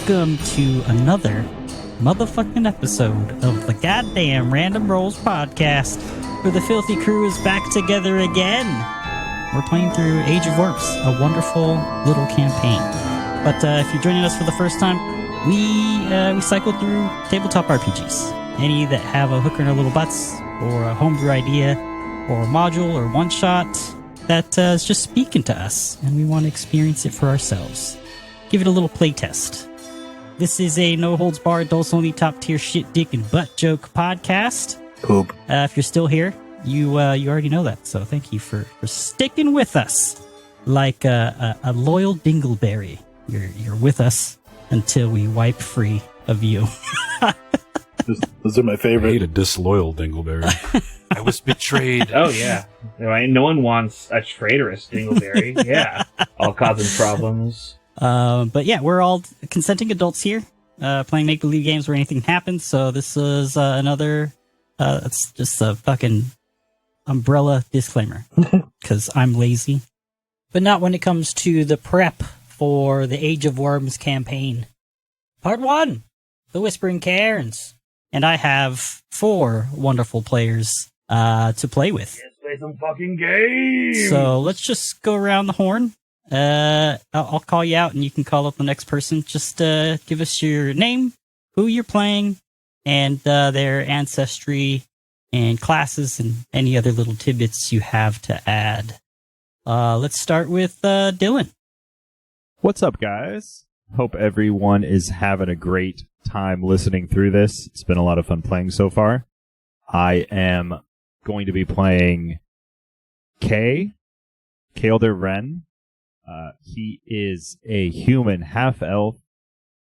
welcome to another motherfucking episode of the goddamn Random Rolls podcast, where the filthy crew is back together again. We're playing through Age of Warps, a wonderful little campaign. But if you're joining us for the first time, we cycle through tabletop RPGs. Any that have a hooker in our little butts, or a homebrew idea, or a module, or one-shot that is just speaking to us, and we want to experience it for ourselves. Give it a little playtest. This is a no-holds-barred, adults-only top-tier shit, dick, and butt joke podcast. Poop. If you're still here, you already know that, so thank you for sticking with us. Like a loyal dingleberry, you're with us until we wipe free of you. Those are my favorite. I hate a disloyal dingleberry. I was betrayed. Oh, yeah. No one wants a traitorous dingleberry. Yeah. All causing problems. But yeah, we're all consenting adults here, playing make-believe games where anything happens, so this is another, it's just a fucking umbrella disclaimer, because I'm lazy. But not when it comes to the prep for the Age of Worms campaign. Part 1, the Whispering Cairns. And I have 4 wonderful players to play with. Let's play some fucking games! So let's just go around the horn. I'll call you out and you can call up the next person. Just give us your name, who you're playing, and their ancestry and classes and any other little tidbits you have to add. Let's start with Dylan. What's up, guys? Hope everyone is having a great time listening through this. It's been a lot of fun playing so far. I am going to be playing Kaelder Wren. He is a human half-elf,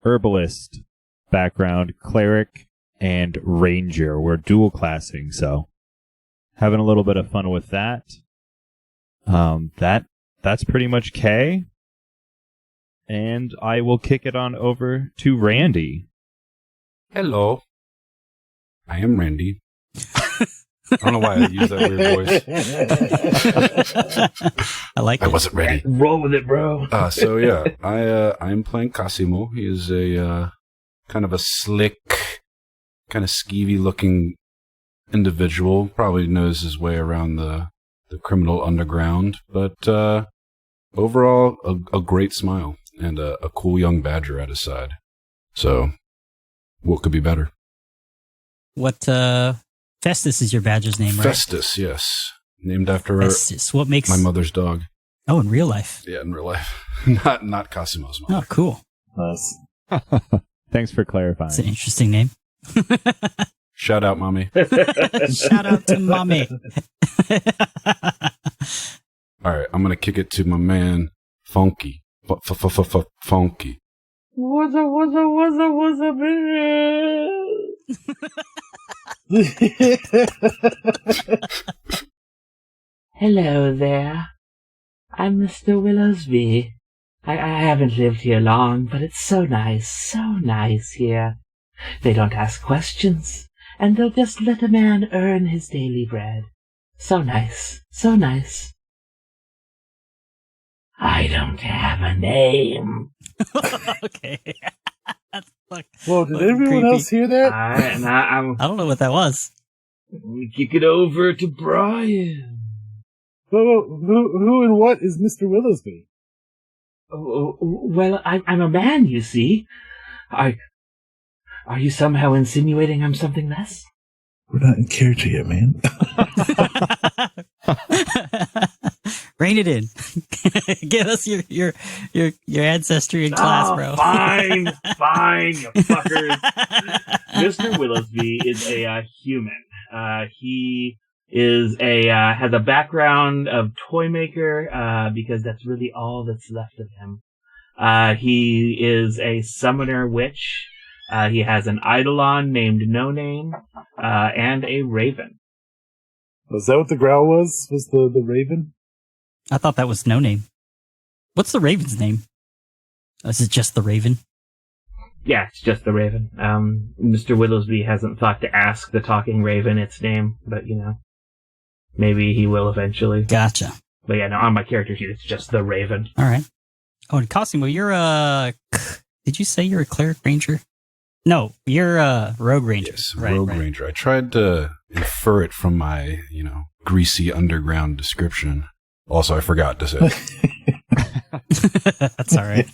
herbalist background, cleric, and ranger. We're dual classing, so having a little bit of fun with that. That's pretty much Kay. And I will kick it on over to Randy. Hello. I am Randy. I don't know why I use that weird voice. I like it. I wasn't ready. Roll with it, bro. So yeah, I'm playing Cosimo. He is a kind of a slick, kind of skeevy looking individual. Probably knows his way around the criminal underground, but overall a great smile and a cool young badger at his side. So what could be better? What Festus is your badger's name, right? Festus, yes. Named after Festus. What makes my mother's dog. Oh, in real life? Yeah, in real life. not Cosimo's mom. Oh, cool. Nice. Thanks for clarifying. It's an interesting name. Shout out, Mommy. Shout out to Mommy. All right, I'm going to kick it to my man, Funky. Funky. What's up, Hello there. I'm Mr. Willowsby. I haven't lived here long, but it's so nice here. They don't ask questions, and they'll just let a man earn his daily bread. So nice. I don't have a name. Okay. That's Whoa, did everyone creepy. else hear that? I don't know what that was. Kick it over to Brian. Whoa, who and what is Mr. Willowsby? Oh, well, I'm a man, you see. Are you somehow insinuating I'm something less? We're not in character yet, man. Rein it in. Give us your ancestry and class, bro. Fine, you fuckers. Mr. Willowsby is a human. He is has a background of toy maker, because that's really all that's left of him. He is a summoner witch. He has an eidolon named No Name, and a raven. Was that what the growl was? Was the raven? I thought that was No Name. What's the raven's name? Is it just the raven? Yeah, it's just the raven. Mr. Willowsby hasn't thought to ask the talking raven its name, but, maybe he will eventually. Gotcha. But yeah, no, on my character sheet, it's just the raven. All right. Oh, and Cosimo, you're Did you say you're a cleric ranger? No, you're a rogue ranger. Yes, right, rogue right. ranger. I tried to infer it from my, greasy underground description. Also, I forgot to say. That's all right.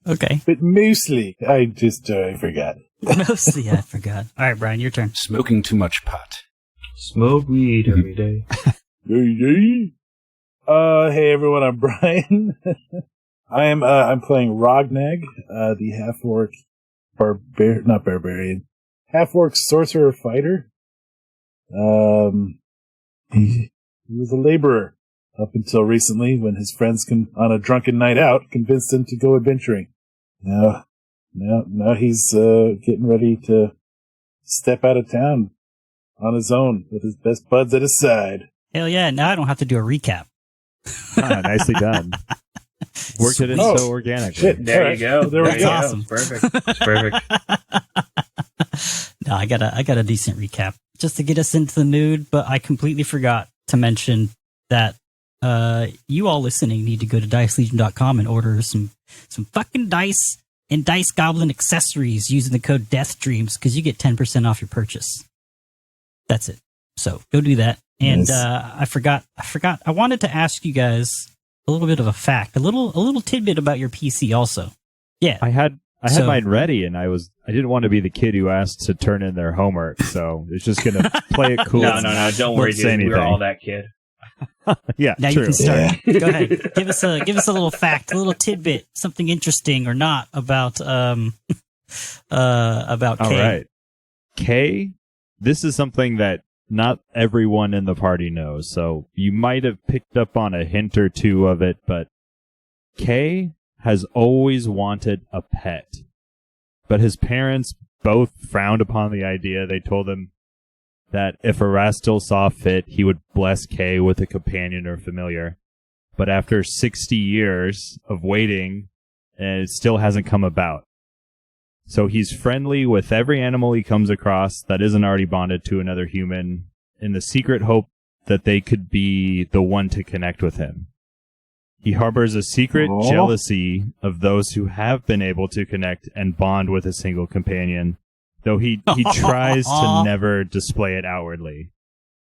Okay. But mostly, I forgot. Mostly I forgot. All right, Brian, your turn. Smoking too much pot. Smoke weed every day. Hey everyone, I'm Brian. I'm playing Rognag, the half-orc not barbarian, half-orc sorcerer fighter. He was a laborer up until recently when his friends on a drunken night out convinced him to go adventuring. Now he's getting ready to step out of town on his own with his best buds at his side. Hell yeah, now I don't have to do a recap. Nicely done. Worked it in so organically. Shit. There you go. There we That's go. awesome. Perfect. Perfect. No, I got a decent recap just to get us into the mood, but I completely forgot to mention that you all listening need to go to dicelegion.com and order some fucking dice and dice goblin accessories using the code DeathDreams because you get 10% off your purchase. That's it. So go do that. And I forgot. I wanted to ask you guys a little bit of a fact, a little tidbit about your PC also. Yeah. I had mine ready, and I didn't want to be the kid who asked to turn in their homework, so it's just gonna play it cool. No, don't worry, dude. We're all that kid. Yeah, Now true. you can start. Go ahead. Give us a little fact, a little tidbit, something interesting or not about Kay. All right. Kay, this is something that not everyone in the party knows, so you might have picked up on a hint or two of it, but Kay has always wanted a pet. But his parents both frowned upon the idea. They told him that if Erastil saw fit, he would bless Kay with a companion or familiar. But after 60 years of waiting, it still hasn't come about. So he's friendly with every animal he comes across that isn't already bonded to another human, in the secret hope that they could be the one to connect with him. He harbors a secret jealousy of those who have been able to connect and bond with a single companion, though he tries to never display it outwardly.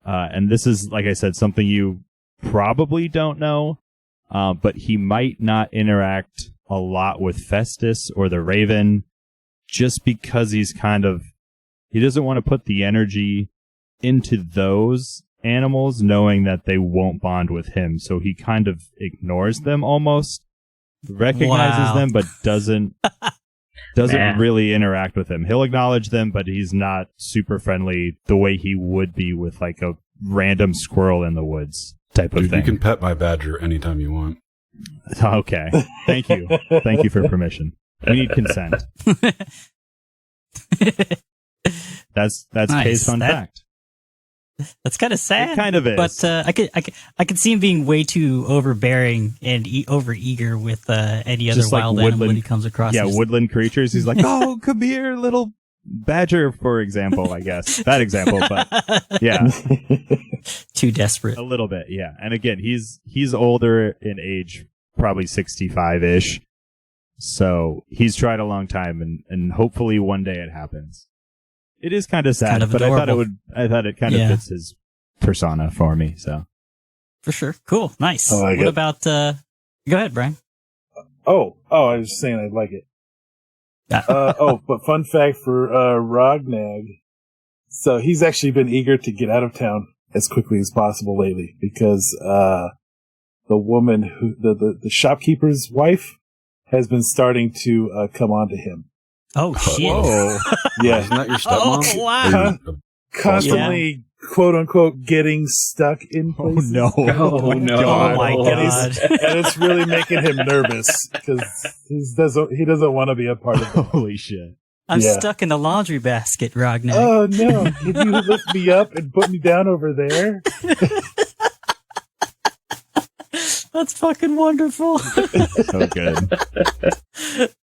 And this is, like I said, something you probably don't know, but he might not interact a lot with Festus or the Raven, just because he doesn't want to put the energy into those animals, knowing that they won't bond with him. So he kind of ignores them almost, recognizes them, but doesn't really interact with them. He'll acknowledge them, but he's not super friendly the way he would be with like a random squirrel in the woods type of thing. You can pet my badger anytime you want. Okay. Thank you. Thank you for permission. We need consent. That's Nice. Kay's fun fact. That's kind of sad. It kind of is. But I could see him being way too overbearing and over eager with any other Just like wild animal that he comes across. Yeah, Just- woodland creatures. He's like, oh, come here, little badger, for example, I guess. That example, but yeah. Too desperate. A little bit, yeah. And again, he's older in age, probably 65-ish. So he's tried a long time, and hopefully one day it happens. It is kind of sad, kind of but adorable. I thought it kind of fits his persona for me, so. For sure. Cool. Nice. I like what it. about, go ahead, Brian. Oh, I was just saying I'd like it. But fun fact for Rognag. So he's actually been eager to get out of town as quickly as possible lately because the woman the shopkeeper's wife has been starting to come on to him. Oh, shit. Whoa. Yeah, Isn't that your stepmom? Oh, wow. Are you constantly quote unquote getting stuck in Oh, places. no. Oh, no. Oh, my And God. and it's really making him nervous because he doesn't want to be a part of it. Holy shit. I'm Yeah. stuck in a laundry basket, Rognag. Oh no! Can you lift me up and put me down over there? That's fucking wonderful. So good.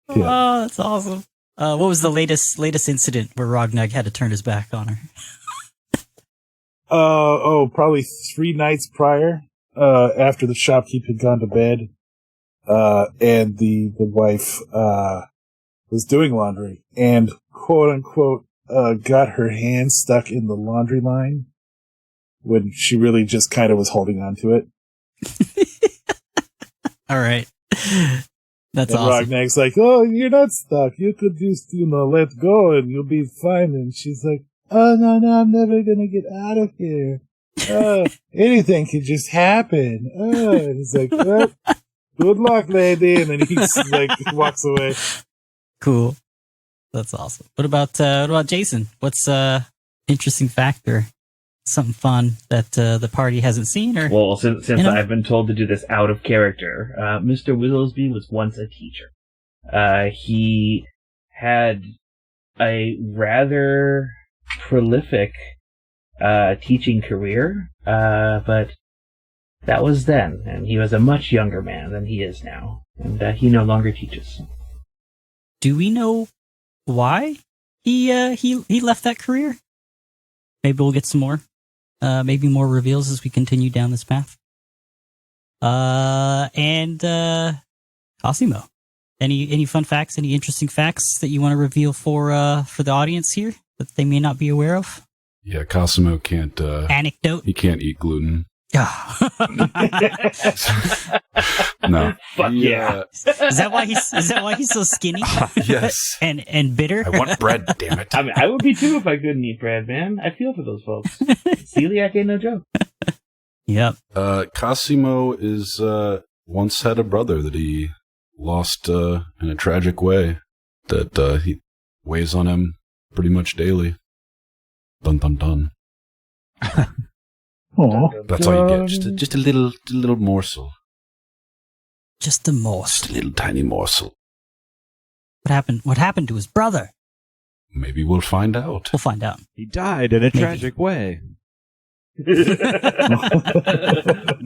Oh, that's awesome. What was the latest incident where Rognag had to turn his back on her? Probably 3 nights prior, after the shopkeep had gone to bed. and the wife was doing laundry and quote unquote got her hand stuck in the laundry line when she really just kind of was holding on to it. All right. That's and awesome. Rognag's like, "Oh, you're not stuck. You could just, let go and you'll be fine." And she's like, "Oh, no, I'm never going to get out of here. Anything could just happen." And he's like, "Well, good luck, lady." And then he's like, walks away. Cool. That's awesome. What about Jason? What's interesting factor? Something fun that the party hasn't seen? Or Well, since I've been told to do this out of character, Mr. Willowsby was once a teacher. He had a rather prolific teaching career, but that was then, and he was a much younger man than he is now, and he no longer teaches. do we know why he left that career? Maybe we'll get some more. Maybe more reveals as we continue down this path. And Cosimo, any fun facts, any interesting facts that you want to reveal for the audience here that they may not be aware of? Yeah, Cosimo can't. Anecdote. He can't eat gluten. No. Fuck yeah. Is that why he's so skinny? Yes. And bitter? I want bread, damn it. I mean, I would be too if I couldn't eat bread, man. I feel for those folks. Celiac ain't no joke. Yep. Cosimo is once had a brother that he lost in a tragic way that he weighs on him pretty much daily. Dun dun dun. Oh, That's all you get. Just a little morsel. Just a morsel. Just a little tiny morsel. What happened to his brother? Maybe we'll find out. We'll find out. He died in a tragic way.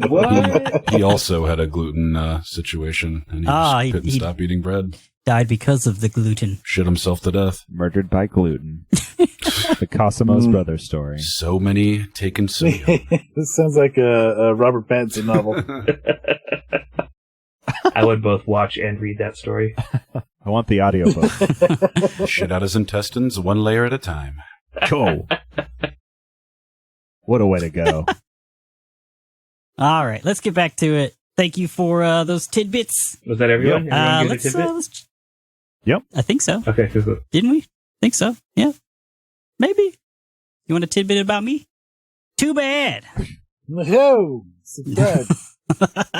What? He also had a gluten situation, and he just couldn't stop eating bread. Died because of the gluten. Shit himself to death. Murdered by gluten. The Cosimo's brother story. So many taken so young. This sounds like a Robert Pattinson novel. I would both watch and read that story. I want the audiobook. Shit out his intestines, one layer at a time. Go. What a way to go. All right, let's get back to it. Thank you for those tidbits. Was that everyone? Everyone get a tidbit? Yep. I think so. Okay, cool. Didn't we? Think so. Yeah. Maybe. You want a tidbit about me? Too bad. No, subscribe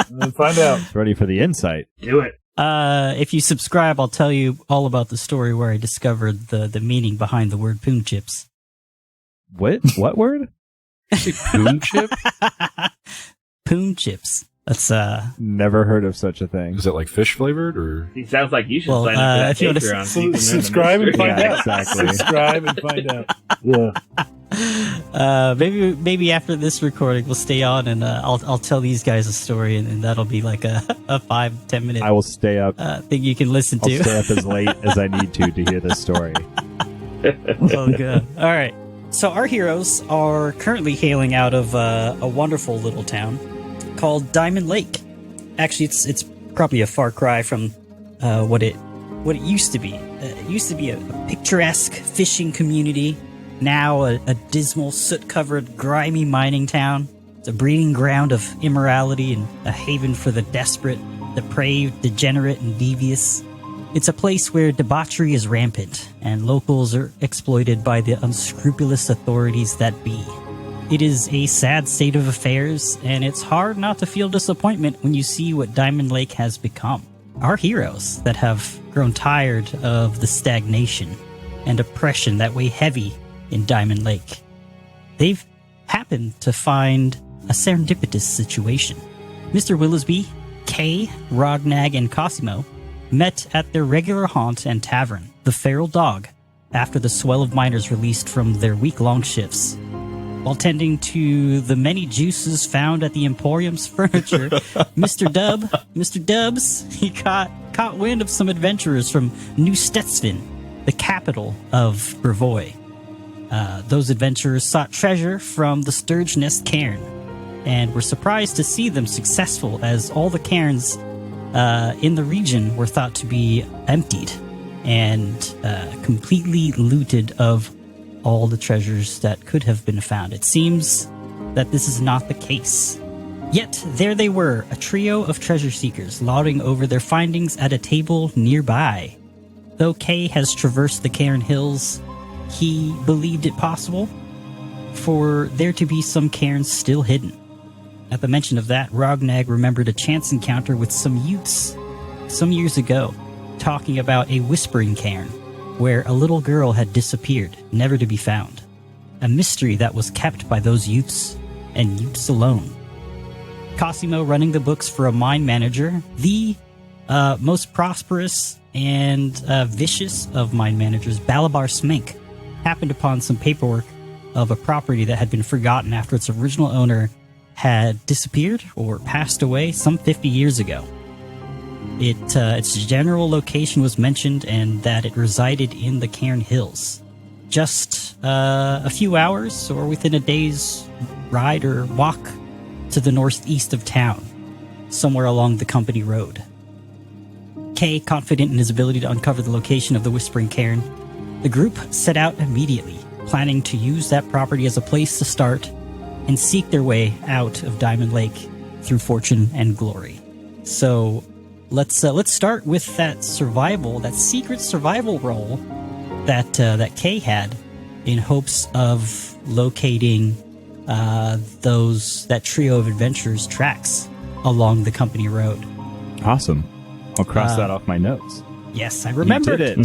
and then find out. Ready for the insight. Do it. If you subscribe, I'll tell you all about the story where I discovered the meaning behind the word poon chips. What? What word? Poon chip? Poon chips. That's Never heard of such a thing. Is it like fish flavored or? He sounds like you should Well, sign up if for you that wanna Patreon. So you can learn the Subscribe and mystery. find Yeah, out. exactly. Subscribe and find out. Yeah. maybe after this recording we'll stay on and I'll tell these guys a story and that'll be like a 5-10 minute I will stay up. thing you can listen I'll to. stay up as late as I need to hear this story. Oh, good. All right. So our heroes are currently hailing out of a wonderful little town called Diamond Lake. Actually, it's probably a far cry from what it used to be. It used to be a picturesque fishing community. Now a dismal, soot-covered, grimy mining town. It's a breeding ground of immorality and a haven for the desperate, depraved, degenerate, and devious. It's a place where debauchery is rampant, and locals are exploited by the unscrupulous authorities that be. It is a sad state of affairs, and it's hard not to feel disappointment when you see what Diamond Lake has become. Our heroes that have grown tired of the stagnation and oppression that weigh heavy in Diamond Lake. They've happened to find a serendipitous situation. Mr. Willowsby, Kay, Rognag, and Cosimo met at their regular haunt and tavern, the Feral Dog, after the swell of miners released from their week-long shifts. While tending to the many juices found at the Emporium's furniture, Mr. Dubs, he caught wind of some adventurers from New Stetsvin, the capital of Brevoy. Those adventurers sought treasure from the Sturge Nest Cairn, and were surprised to see them successful as all the cairns in the region were thought to be emptied and completely looted of all the treasures that could have been found. It seems that this is not the case. Yet, there they were, a trio of treasure seekers lauding over their findings at a table nearby. Though Kay has traversed the Cairn Hills, he believed it possible for there to be some cairns still hidden. At the mention of that, Rognag remembered a chance encounter with some youths some years ago, talking about a Whispering Cairn, where a little girl had disappeared, never to be found. A mystery that was kept by those youths, and youths alone. Cosimo running the books for a mine manager, the most prosperous and vicious of mine managers, Balabar Smink, happened upon some paperwork of a property that had been forgotten after its original owner had disappeared or passed away some 50 years ago. Its general location was mentioned and that it resided in the Cairn Hills. Just a few hours or within a day's ride or walk to the northeast of town, somewhere along the company road. Kay, confident in his ability to uncover the location of the Whispering Cairn, the group set out immediately, planning to use that property as a place to start and seek their way out of Diamond Lake through fortune and glory. So let's start with that secret survival role that Kay had in hopes of locating that trio of adventurers' tracks along the company road. Awesome. I'll cross that off my notes. Yes, I remembered it.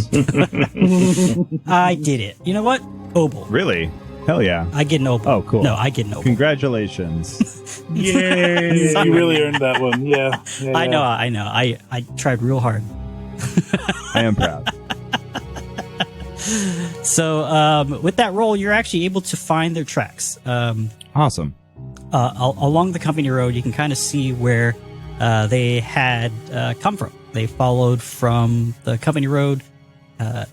I did it. You know what? Obel. Really? Hell yeah. I get an Obel. Oh, cool. No, I get an Obel. Congratulations. Yay! You really earned that one. Yeah. I know. I tried real hard. I am proud. So, with that role, you're actually able to find their tracks. Awesome. Along the company road, you can kind of see where they had come from. They followed from the company road.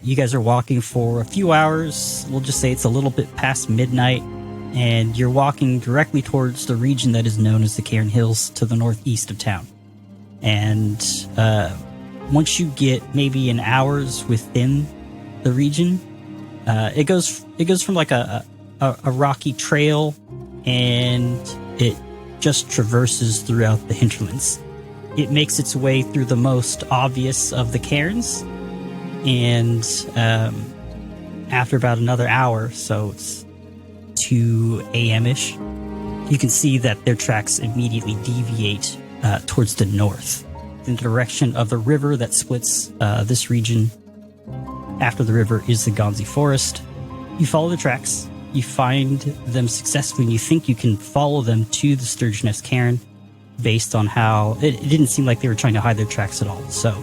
You guys are walking for a few hours. We'll just say it's a little bit past midnight, and you're walking directly towards the region that is known as the Cairn Hills to the northeast of town. And once you get maybe an hour's within the region, it goes from like a rocky trail, and it just traverses throughout the hinterlands. It makes its way through the most obvious of the cairns, and after about another hour, so it's 2 a.m.-ish, you can see that their tracks immediately deviate towards the north, in the direction of the river that splits this region. After the river is the Gonzi Forest. You follow the tracks, you find them successfully, and you think you can follow them to the Sturgeon Cairn based on how it didn't seem like they were trying to hide their tracks at all. So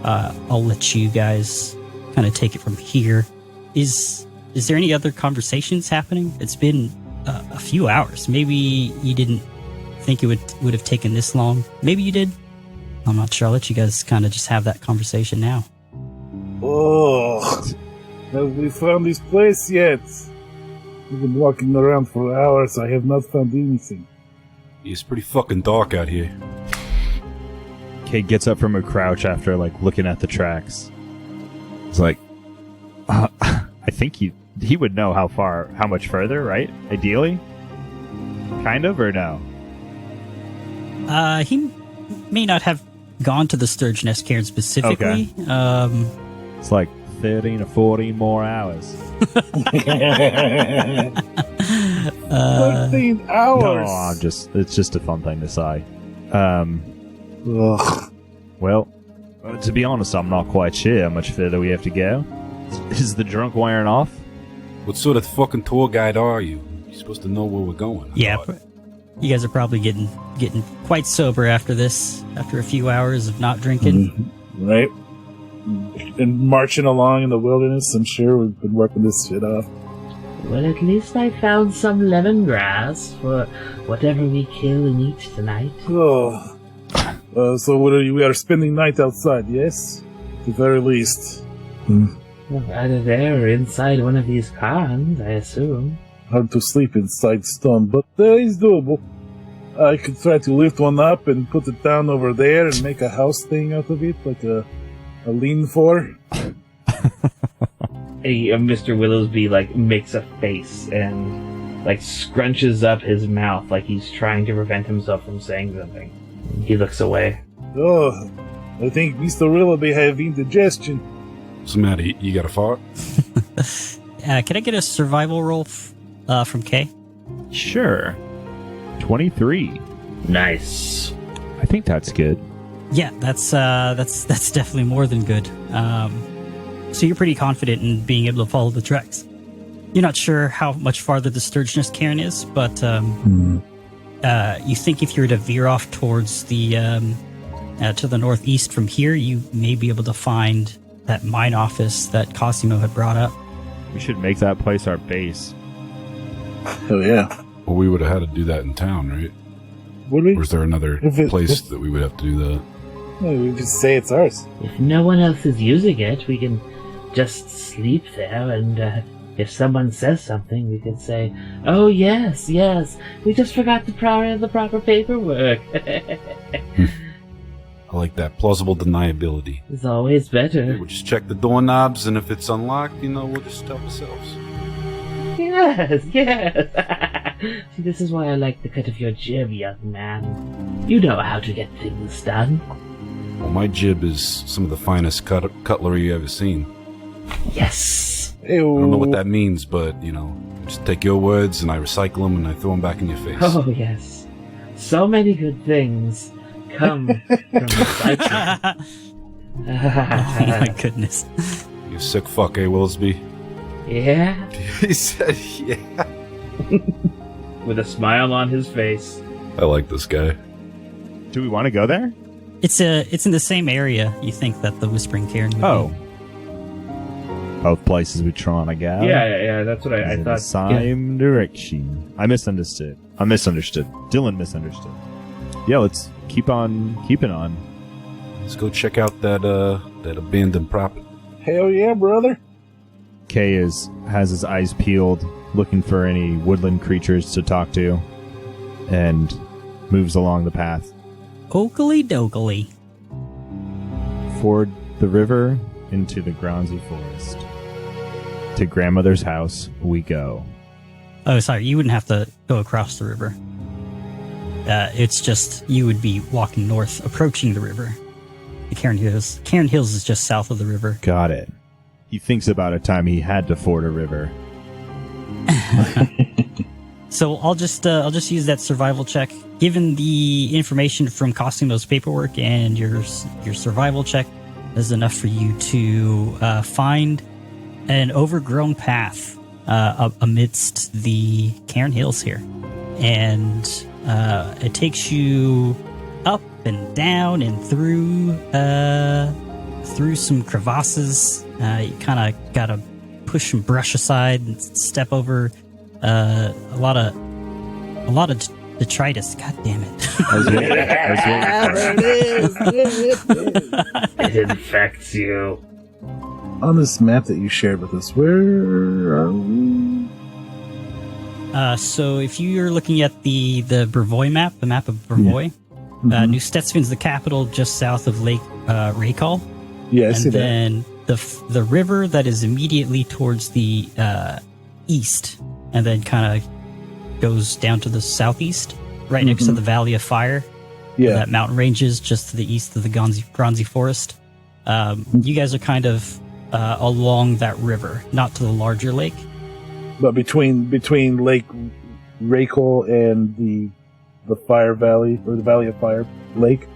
I'll let you guys kind of take it from here. Is there any other conversations happening? It's been a few hours. Maybe you didn't think it would have taken this long. Maybe you did. I'm not sure. I'll let you guys kind of just have that conversation now. Oh, have we found this place yet? We've been walking around for hours. I have not found anything. It's pretty fucking dark out here. Kate gets up from her crouch after looking at the tracks. It's like, I think he would know how much further, right? Ideally, kind of, or no? He may not have gone to the Sturgeon Cairn specifically. Okay. It's like 13 or 14 more hours. 13 hours. No, it's just a fun thing to say. Well, to be honest, I'm not quite sure how much further we have to go. Is the drunk wearing off? What sort of fucking tour guide are you? You're supposed to know where we're going. Yeah, you guys are probably getting quite sober after this, after a few hours of not drinking. Mm-hmm. Right. And marching along in the wilderness, I'm sure we've been working this shit off. Well, at least I found some lemongrass for whatever we kill and eat tonight. Oh. So what are you? We are spending night outside, yes? At the very least. Well, either there or inside one of these cairns, I assume. Hard to sleep inside stone, but it's doable. I could try to lift one up and put it down over there and make a house thing out of it, like a lean for. Mr. Willowsby makes a face and scrunches up his mouth like he's trying to prevent himself from saying something. He looks away. Oh, I think Mr. Willoughby have indigestion. What's the matter? You got a fart? Can I get a survival roll from Kay? Sure. 23. Nice. I think that's good. Yeah, that's definitely more than good. So you're pretty confident in being able to follow the tracks. You're not sure how much farther the Sturgeness Cairn is, but you think if you were to veer off towards the to the northeast from here, you may be able to find that mine office that Cosimo had brought up. We should make that place our base. Oh yeah. Well, we would have had to do that in town, right? Would we? Or is there another place that we would have to do that? No, we just say it's ours. If no one else is using it, we can just sleep there, and if someone says something, we can say, "Oh yes, we just forgot the proper paperwork." I like that plausible deniability. It's always better. We'll just check the doorknobs, and if it's unlocked, we'll just help ourselves. Yes. See, this is why I like the cut of your jib, young man. You know how to get things done. Well, my jib is some of the finest cutlery you've ever seen. Yes. Ew. I don't know what that means, but, I just take your words and I recycle them and I throw them back in your face. Oh, yes. So many good things come from recycling. Oh my goodness. You sick fuck, Willsby? Yeah? He said, yeah. With a smile on his face. I like this guy. Do we want to go there? It's in the same area you think that the Whispering Cairn would be. Both places we trying to go. Yeah, that's what I In thought. the same direction. I misunderstood. Dylan misunderstood. Yeah, let's keep on keeping on. Let's go check out that abandoned property. Hell yeah, brother. Kay has his eyes peeled, looking for any woodland creatures to talk to, and moves along the path. Oakley dokley. Ford the river into the Groundsy Forest. To grandmother's house we go. Oh, sorry, you wouldn't have to go across the river. It's just, you would be walking north, approaching the river. The Cairn Hills. Cairn Hills is just south of the river. Got it. He thinks about a time he had to ford a river. So I'll just use that survival check. Given the information from Cosimo's paperwork and your survival check is enough for you to find an overgrown path amidst the Cairn Hills here, and it takes you up and down and through some crevasses. You kind of gotta push some brush aside and step over a lot of detritus. God damn it! It infects you. On this map that you shared with us, where are we? So if you're looking at the Brevoy map, the map of Brevoy, New Stetsvin's the capital, just south of Lake Raykall. Yeah, I see that. And then the river that is immediately towards the east, and then kind of goes down to the southeast, right next to the Valley of Fire. Yeah. That mountain ranges just to the east of the Gronzi Forest. You guys are kind of along that river, not to the larger lake. But between Lake Raykall and the Fire Valley, or the Valley of Fire Lake?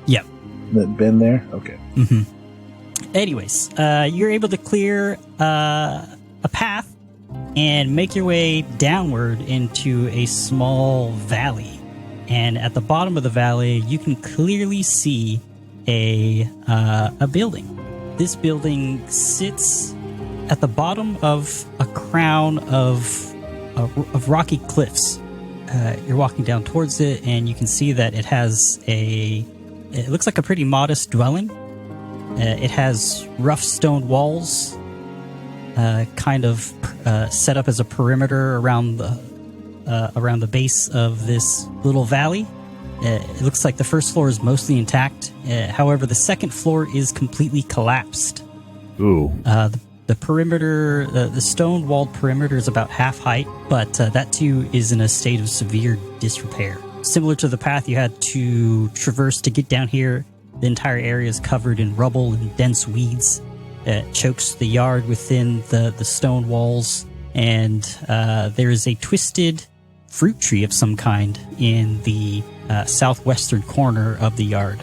Yep. That been there? Okay. Mm-hmm. Anyways, you're able to clear a path and make your way downward into a small valley. And at the bottom of the valley, you can clearly see a building. This building sits at the bottom of a crown of rocky cliffs. You're walking down towards it, and you can see that it has it looks like a pretty modest dwelling. It has rough stone walls, kind of set up as a perimeter around around the base of this little valley. It looks like the first floor is mostly intact. However, the second floor is completely collapsed. Ooh. The perimeter, the stone-walled perimeter is about half height, but that too is in a state of severe disrepair. Similar to the path you had to traverse to get down here, the entire area is covered in rubble and dense weeds. It chokes the yard within the stone walls, and there is a twisted fruit tree of some kind in the southwestern corner of the yard.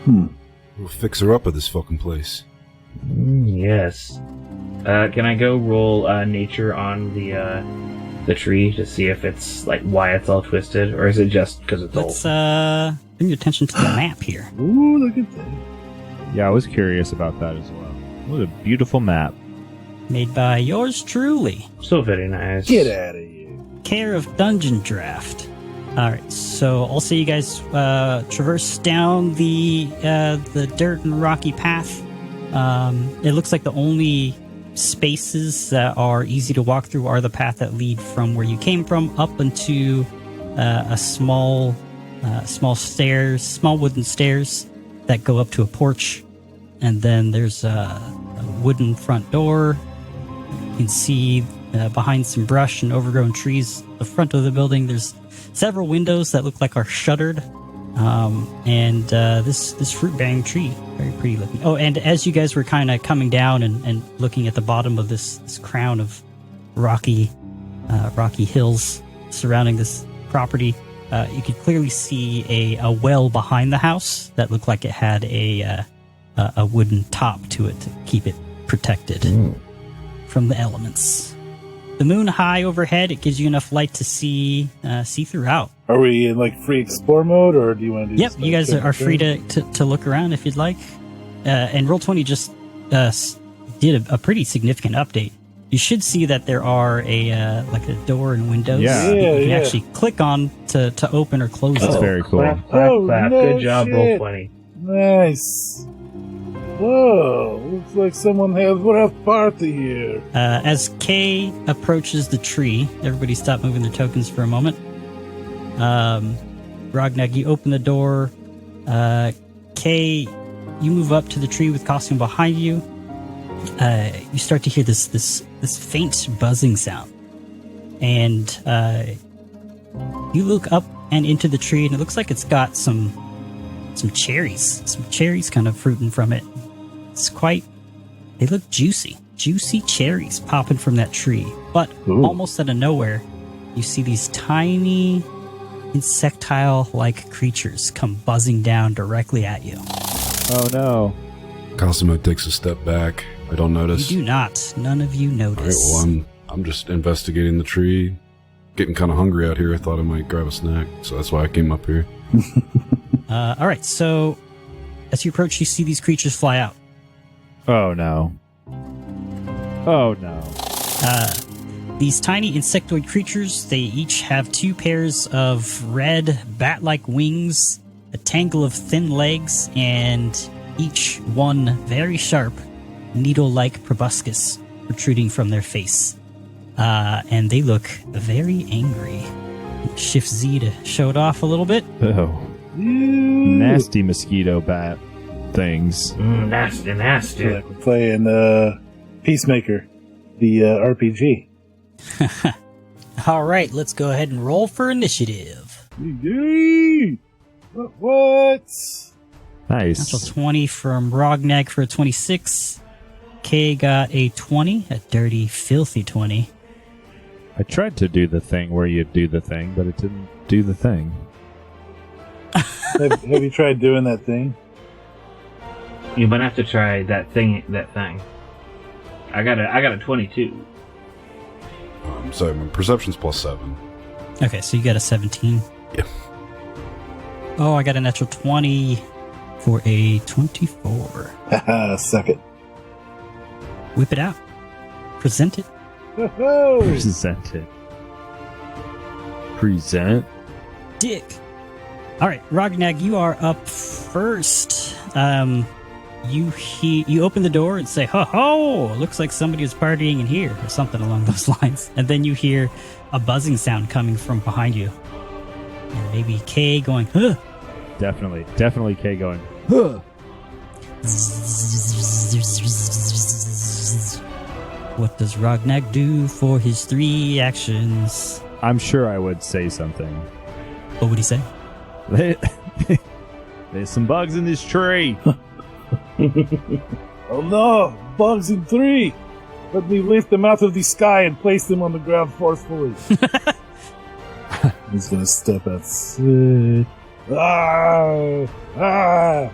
We'll fix her up at this fucking place. Yes. Can I go roll nature on the tree to see if it's like why it's all twisted, or is it just because it's old? Let's bring your attention to the map here. Ooh, look at that. Yeah, I was curious about that as well. What a beautiful map. Made by yours truly. So very nice. Get out of here. Care of Dungeon Draft. Alright, so also you guys traverse down the dirt and rocky path. It looks like the only spaces that are easy to walk through are the path that lead from where you came from up into a small wooden stairs that go up to a porch, and then there's a wooden front door. You can see behind some brush and overgrown trees, the front of the building, there's several windows that look like are shuttered. And this fruit-bearing tree, very pretty looking. Oh, and as you guys were kind of coming down and looking at the bottom of this crown of rocky hills surrounding this property, you could clearly see a well behind the house that looked like it had a wooden top to it to keep it protected from the elements. The moon high overhead, it gives you enough light to see throughout. Are we in like free explore mode, or do you want to do? Yep, you guys are free to look around if you'd like. And Roll20 just did a pretty significant update. You should see that there are a door and windows Yeah. that you can actually click on to open or close That's them. very cool. Clap, clap, Oh, clap. no Good job, shit. Roll20. Nice. Whoa, looks like someone would have party here. As Kay approaches the tree, everybody stop moving their tokens for a moment. Rognag, you open the door. Kay, you move up to the tree with costume behind you. You start to hear this faint buzzing sound, and you look up and into the tree, and it looks like it's got some cherries kind of fruiting from it. They look juicy cherries popping from that tree. But Ooh. almost out of nowhere, you see these tiny insectile-like creatures come buzzing down directly at you. Oh no. Cosimo takes a step back. I don't notice. You do not. None of you notice. All right, well, I'm just investigating the tree. Getting kind of hungry out here. I thought I might grab a snack, so that's why I came up here. All right, so as you approach, you see these creatures fly out. Oh no. Oh no. These tiny insectoid creatures, they each have 2 pairs of red bat-like wings, a tangle of thin legs, and each one very sharp, needle-like proboscis protruding from their face. And they look very angry. Shift Z to show it off a little bit. Oh. Nasty mosquito bat things. Nasty, nasty. Like we're playing Peacemaker, the RPG. All right, let's go ahead and roll for initiative. Yay! What? Nice. Natural 20 from Rognag for a 26. Kay got a 20, a dirty, filthy 20. I tried to do the thing where you do the thing, but it didn't do the thing. have you tried doing that thing? You might have to try that thing. I got a 22. I'm sorry, my perception's +7. Okay, so you got a 17. Yeah. Oh, I got a natural 20 for a 24. Haha, suck it. Whip it out. Present it. Ho-ho! Present it. Present. Dick. All right, Rognag, you are up first. you open the door and say, "Ho ho! Looks like somebody was partying in here," or something along those lines. And then you hear a buzzing sound coming from behind you, and maybe Kay going, "Huh." Definitely Kay going, huh. What does Rognag do for his 3 actions? I'm sure I would say something. What would he say? There's some bugs in this tree. Oh no! Bugs in 3! Let me lift them out of the sky and place them on the ground forcefully. He's gonna step outside. Ah! Ah!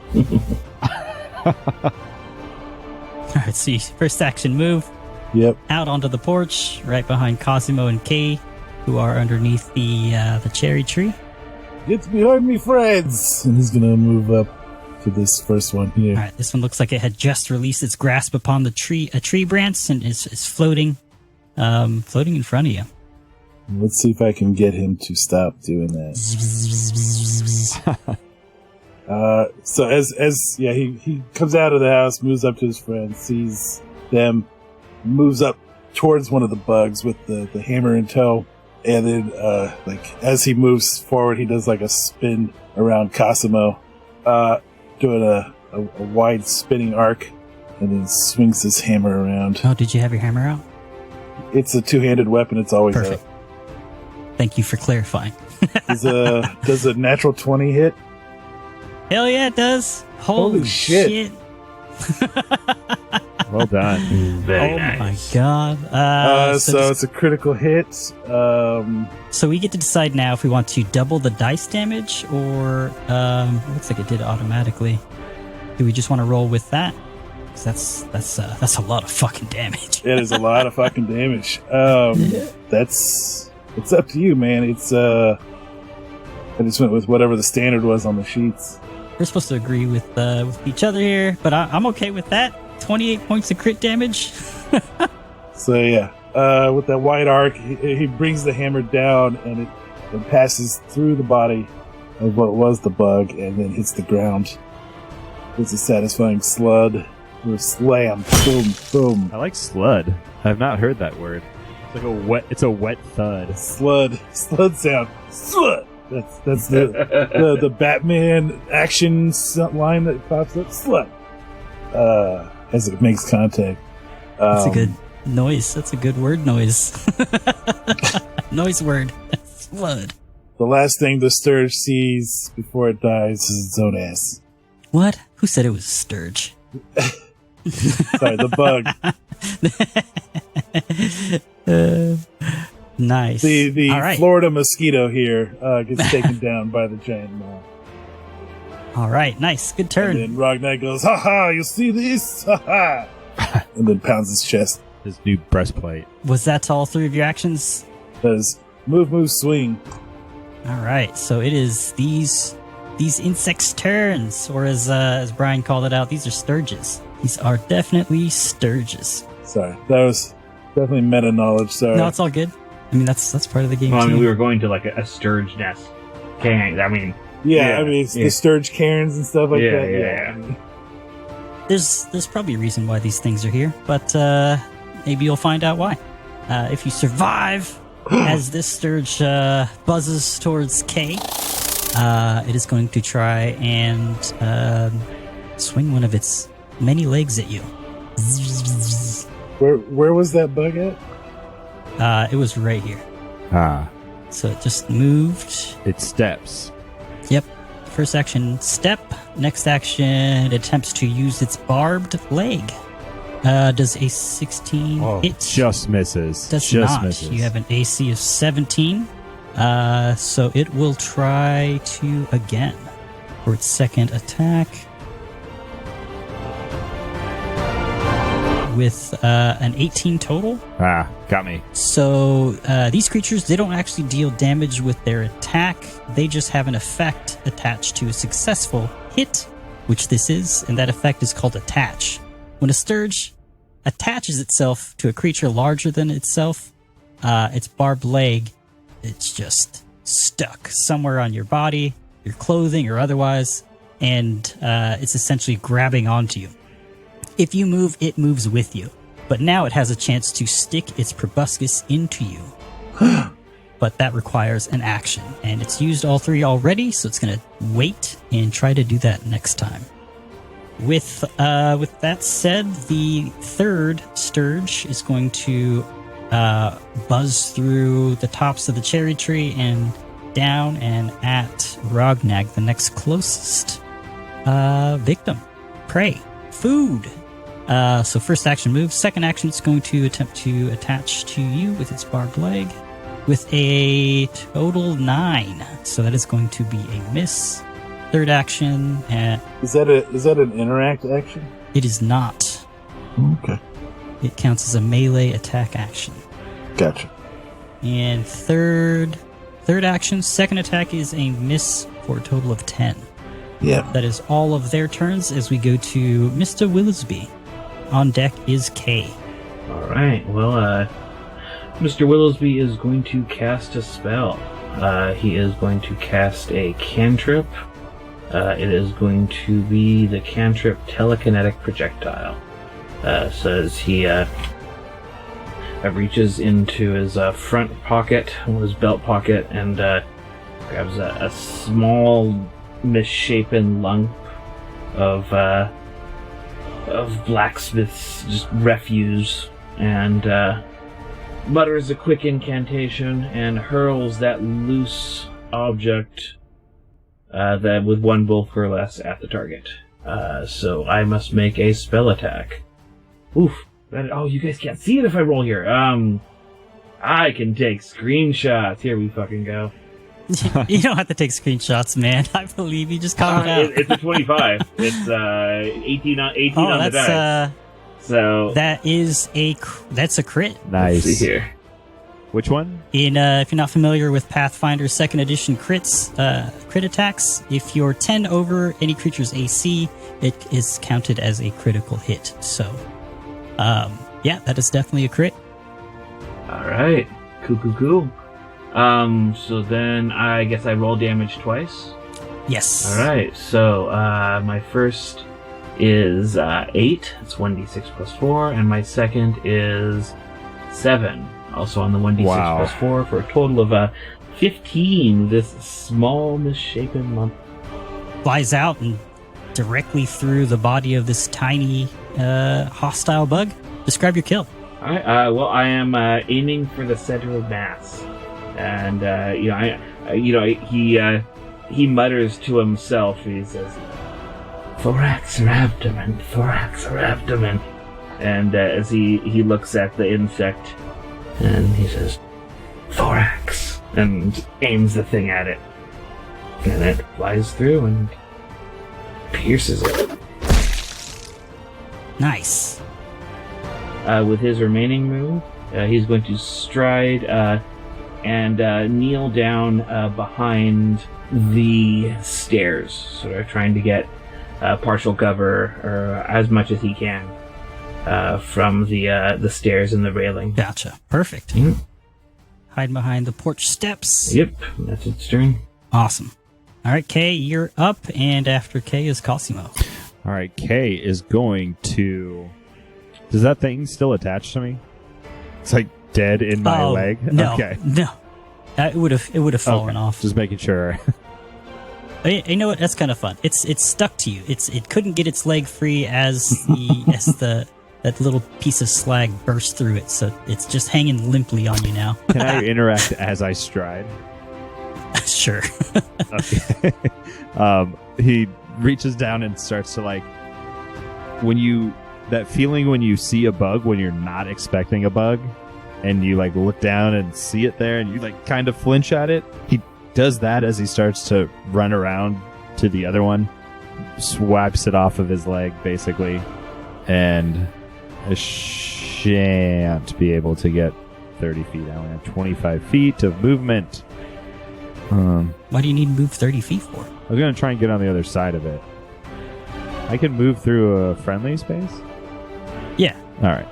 Alright, so you first action move. Yep. Out onto the porch, right behind Cosimo and Kay, who are underneath the cherry tree. Get behind me, friends! And he's gonna move up to this first one here. All right, this one looks like it had just released its grasp upon a tree branch, and is floating in front of you. Let's see if I can get him to stop doing that. So he comes out of the house, moves up to his friends, sees them, moves up towards one of the bugs with the hammer in tow, and then as he moves forward, he does like a spin around Cosimo, doing a wide spinning arc, and then swings his hammer around. Oh, did you have your hammer out? It's a 2-handed weapon. It's always perfect. out. Thank you for clarifying. Does a natural 20 hit? Hell yeah, it does. Holy shit. Well done. Very Oh nice. my god. So it's a critical hit. So we get to decide now if we want to double the dice damage, or looks like it did automatically. Do we just want to roll with that? 'Cause that's a lot of fucking damage. It is a lot of fucking damage. It's up to you, man. I just went with whatever the standard was on the sheets. We're supposed to agree with each other here, but I'm okay with that. 28 points of crit damage. So yeah, with that wide arc, he brings the hammer down, and it passes through the body of what was the bug, and then hits the ground. It's a satisfying slud or slam. Boom, boom. I like slud. I've not heard that word. It's a wet thud. Slud sound. Slud. That's the Batman action line that pops up. Slud. As it makes contact. That's a good noise. That's a good word noise. Noise word. Slud. The last thing the Sturge sees before it dies is its own ass. What? Who said it was Sturge? Sorry, the bug. Nice. The All right. Florida mosquito here gets taken down by the giant moth. All right, nice. Good turn. And then Rognag goes, "Ha ha! You see this? Ha ha!" And then pounds his chest. His new breastplate. Was that all 3 of your actions? That is move, swing. All right, so it is these insects' turns, or as Brian called it out, these are sturges. These are definitely sturges. Sorry, that was definitely meta knowledge. Sorry. No, it's all good. I mean, that's part of the game. Well, I too. mean, we were going to like a sturge nest. Okay, I mean, Yeah, I mean, it's the Sturge Cairns and stuff like that. Yeah. There's probably a reason why these things are here, but maybe you'll find out why. If you survive as this sturge buzzes towards Kay, it is going to try and swing one of its many legs at you. Where was that bug at? It was right here. Ah. So it just moved. It steps. Yep. First action, step. Next action, it attempts to use its barbed leg. Does a 16 hit? Just misses. Does just not. misses. You have an AC of 17. So it will try to again for its second attack with an 18 total. Ah, got me. So these creatures, they don't actually deal damage with their attack. They just have an effect attached to a successful hit, which this is, and that effect is called attach. When a sturge attaches itself to a creature larger than itself, its barbed leg, it's just stuck somewhere on your body, your clothing, or otherwise, and it's essentially grabbing onto you. If you move, it moves with you. But now it has a chance to stick its proboscis into you. But that requires an action. And it's used all 3 already, so it's going to wait and try to do that next time. With that said, the 3rd Sturge is going to buzz through the tops of the cherry tree and down and at Rognag, the next closest victim. Prey. Food. So first action move. Second action, it's going to attempt to attach to you with its barbed leg with a total 9. So that is going to be a miss. Third action. Is that an interact action? It is not. Okay. It counts as a melee attack action. Gotcha. And third action, second attack is a miss for a total of 10. Yeah. That is all of their turns as we go to Mr. Willisby. On deck is Kay. Alright, well, Mr. Willisby is going to cast a spell. He is going to cast a cantrip. It is going to be the cantrip Telekinetic Projectile. So as he reaches into his front pocket, his belt pocket, and grabs a small, misshapen lump of blacksmith's just refuse, and mutters a quick incantation and hurls that loose object that with 1 bulk or less at the target. So I must make a spell attack. Oof. You guys can't see it if I roll here. I can take screenshots. Here we fucking go. You don't have to take screenshots, man. I believe you. Just call it out. It's a 25. It's 18 on the dice. So that's a crit. Nice. Let's see here. Which one? If you're not familiar with Pathfinder 2nd Edition crit attacks, if you're 10 over any creature's AC, it is counted as a critical hit. So, that is definitely a crit. All right. Cool. So then I guess I roll damage twice. Yes. All right. So my first is 8. It's 1d6 plus 4, and my second is 7. Also on the 1d6 plus 4 for a total of 15. This small misshapen lump flies out and directly through the body of this tiny hostile bug. Describe your kill. All right. I am aiming for the center of mass, and he mutters to himself. He says, "Thorax or abdomen, thorax or abdomen," and as he looks at the insect, and he says, "Thorax," and aims the thing at it, and it flies through and pierces it. Nice. With his remaining move, he's going to stride and kneel down behind the stairs, sort of trying to get partial cover, or as much as he can, from the stairs and the railing. Gotcha. Perfect. Mm-hmm. Hide behind the porch steps. Yep, that's its turn. Awesome. All right, Kay, you're up, and after Kay is Cosimo. All right, Kay is going to... Does that thing still attach to me? It's like dead in my leg? No, okay. No. It would have fallen off. Just making sure. You know what? That's kind of fun. It's stuck to you. It couldn't get its leg free as that little piece of slag burst through it, so it's just hanging limply on you now. Can I interact as I stride? Sure. Okay. He reaches down and starts to that feeling when you see a bug when you're not expecting a bug, and you look down and see it there, and you kind of flinch at it. He does that as he starts to run around to the other one, swipes it off of his leg basically, and I shan't be able to get 30 feet. I only have 25 feet of movement. Why do you need to move 30 feet for? I was going to try and get on the other side of it. I can move through a friendly space? Yeah. All right.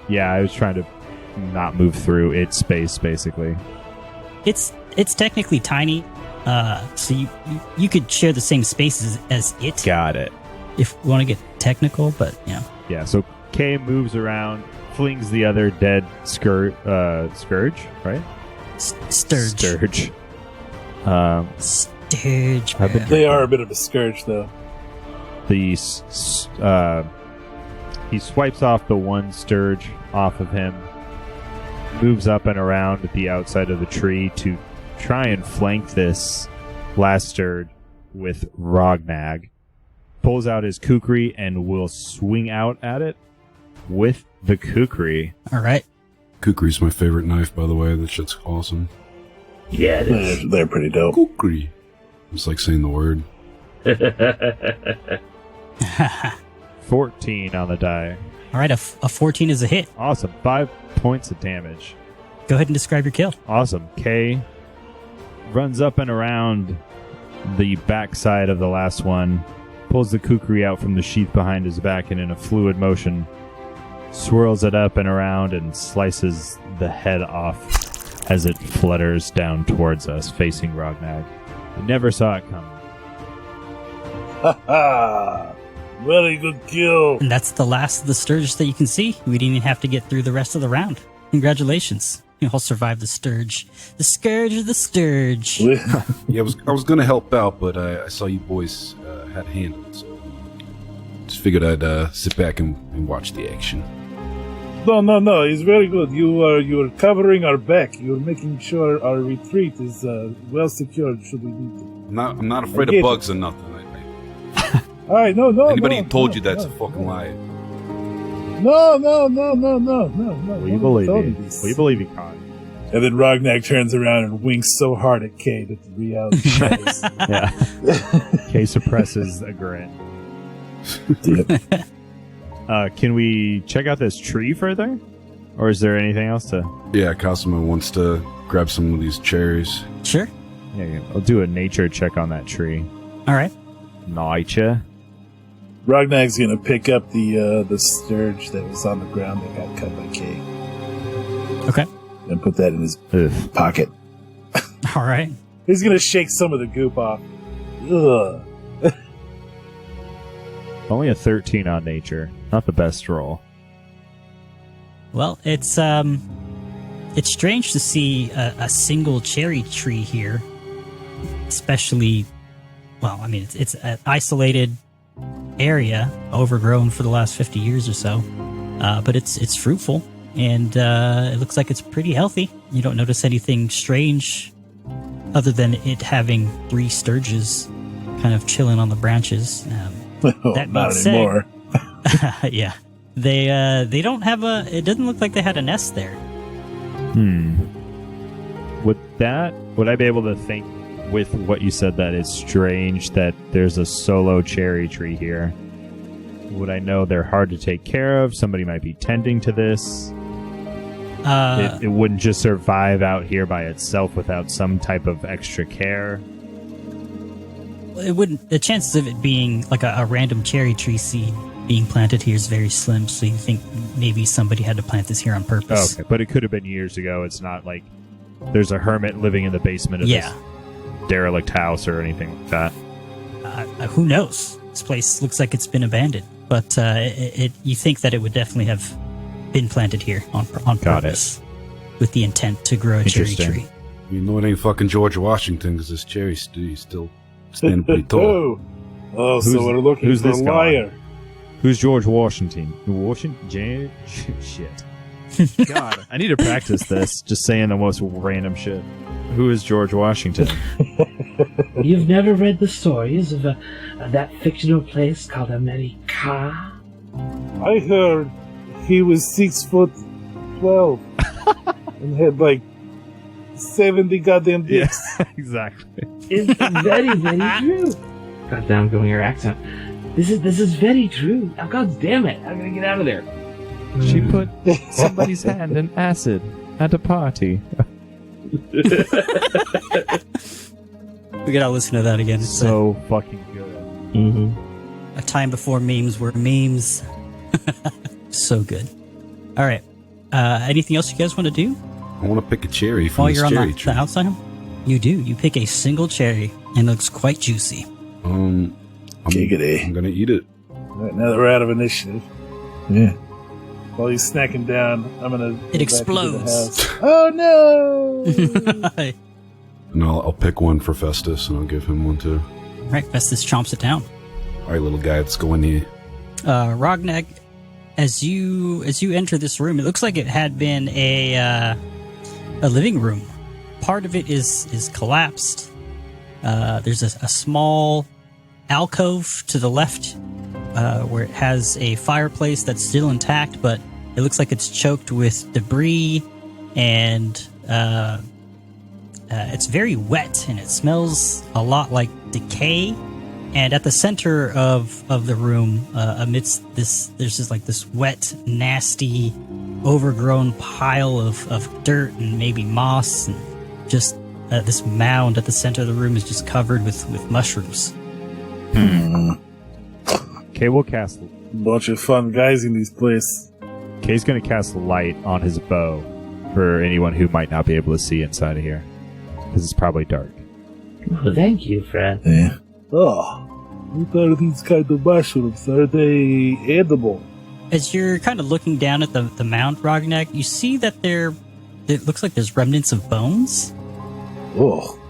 Yeah, I was trying to not move through its space, basically. It's technically tiny, so you could share the same spaces as it. Got it. If you want to get technical, but Yeah, so Kay moves around, flings the other dead scourge, right? Sturge. Sturge. Sturge. They are a bit of a scourge, though. He swipes off the one Sturge off of him, moves up and around at the outside of the tree to try and flank this last Sturge with Rognag. Pulls out his kukri and will swing out at it with the kukri. All right. Kukri's my favorite knife, by the way. That shit's awesome. Yeah, it is. They're pretty dope. Kukri. It's like saying the word. 14 on the die. All right, a 14 is a hit. Awesome. 5 points of damage. Go ahead and describe your kill. Awesome. Kay runs up and around the backside of the last one, pulls the kukri out from the sheath behind his back, and in a fluid motion swirls it up and around and slices the head off as it flutters down towards us, facing Rognag. We never saw it coming. Ha ha! Very good kill. And that's the last of the Sturge that you can see. We didn't even have to get through the rest of the round. Congratulations. You all survived the Sturge. The Scourge of the Sturge. Yeah, I was going to help out, but I saw you boys had a hand on it, so just figured I'd sit back and watch the action. No, it's very good. You're covering our back. You're making sure our retreat is well secured should we need to. I'm not afraid of bugs or nothing. All right, no. Anybody who told you that's a fucking lie. No. We believe you. We believe you, Con. And then Rognag turns around and winks so hard at Kay that the reality shows. Yeah. Kay suppresses a grin. Yep. Can we check out this tree further? Or is there anything else to... Yeah, Cosimo wants to grab some of these cherries. Sure. Yeah, I'll do a nature check on that tree. All right. Nature. Rognag's gonna pick up the sturge that was on the ground that got cut by Kay. Okay. And put that in his pocket. All right. He's gonna shake some of the goop off. Ugh. Only a 13 on nature. Not the best roll. Well, it's strange to see a single cherry tree here, especially. Well, I mean, it's an isolated area, overgrown for the last 50 years or so, but it's fruitful, and it looks like it's pretty healthy. You don't notice anything strange other than it having 3 sturges kind of chilling on the branches. That not being anymore. said, yeah, they don't have a. It doesn't look like they had a nest there. Would I be able to think with what you said that it's strange that there's a solo cherry tree here? Would I know they're hard to take care of? Somebody might be tending to this. It wouldn't just survive out here by itself without some type of extra care. It wouldn't. The chances of it being like a random cherry tree seed being planted here is very slim. So you think maybe somebody had to plant this here on purpose? Okay, but it could have been years ago. It's not like there's a hermit living in the basement of this derelict house or anything like that. Who knows? This place looks like it's been abandoned, but you think that it would definitely have been planted here on purpose with the intent to grow a cherry tree. You know it ain't fucking George Washington because this cherry is still standing pretty tall. So we're looking who's for a this guy? liar. Who's George Washington? Shit. God, I need to practice this. Just saying the most random shit. Who is George Washington? You've never read the stories of that fictional place called America? I heard he was 6'12" and had like 70 goddamn dicks. Yeah, exactly. It's very, very true. God damn, going your accent. This is very true. Oh, God damn it! I'm gonna get out of there. She put somebody's hand in acid at a party. We gotta listen to that again. It's so fucking good. a time before memes were memes. So good. All right. Anything else you guys want to do? I want to pick a cherry from While this you're on cherry the tree. outside? You do. You pick a single cherry, and it looks quite juicy. Giggity. I'm gonna eat it. All right, now that we're out of initiative. Yeah. While he's snacking down, I'm gonna. It explodes. Oh no! And I'll pick one for Festus, and I'll give him one too. Right, Festus chomps it down. All right, little guy, let's go in here. Rognag, as you enter this room, it looks like it had been a living room. Part of it is collapsed. There's a small alcove to the left where it has a fireplace that's still intact, but it looks like it's choked with debris, and it's very wet, and it smells a lot like decay. And at the center of the room, amidst this, there's just like this wet, nasty, overgrown pile of dirt and maybe moss, and just this mound at the center of the room is just covered with mushrooms. Kay will cast. Bunch of fun guys in this place. Kay's going to cast light on his bow for anyone who might not be able to see inside of here, because it's probably dark. Well, thank you, friend. Yeah. Oh, what are these kind of mushrooms? Are they edible? As you're kind of looking down at the mound, Rognag, you see that it looks like there's remnants of bones. Oh,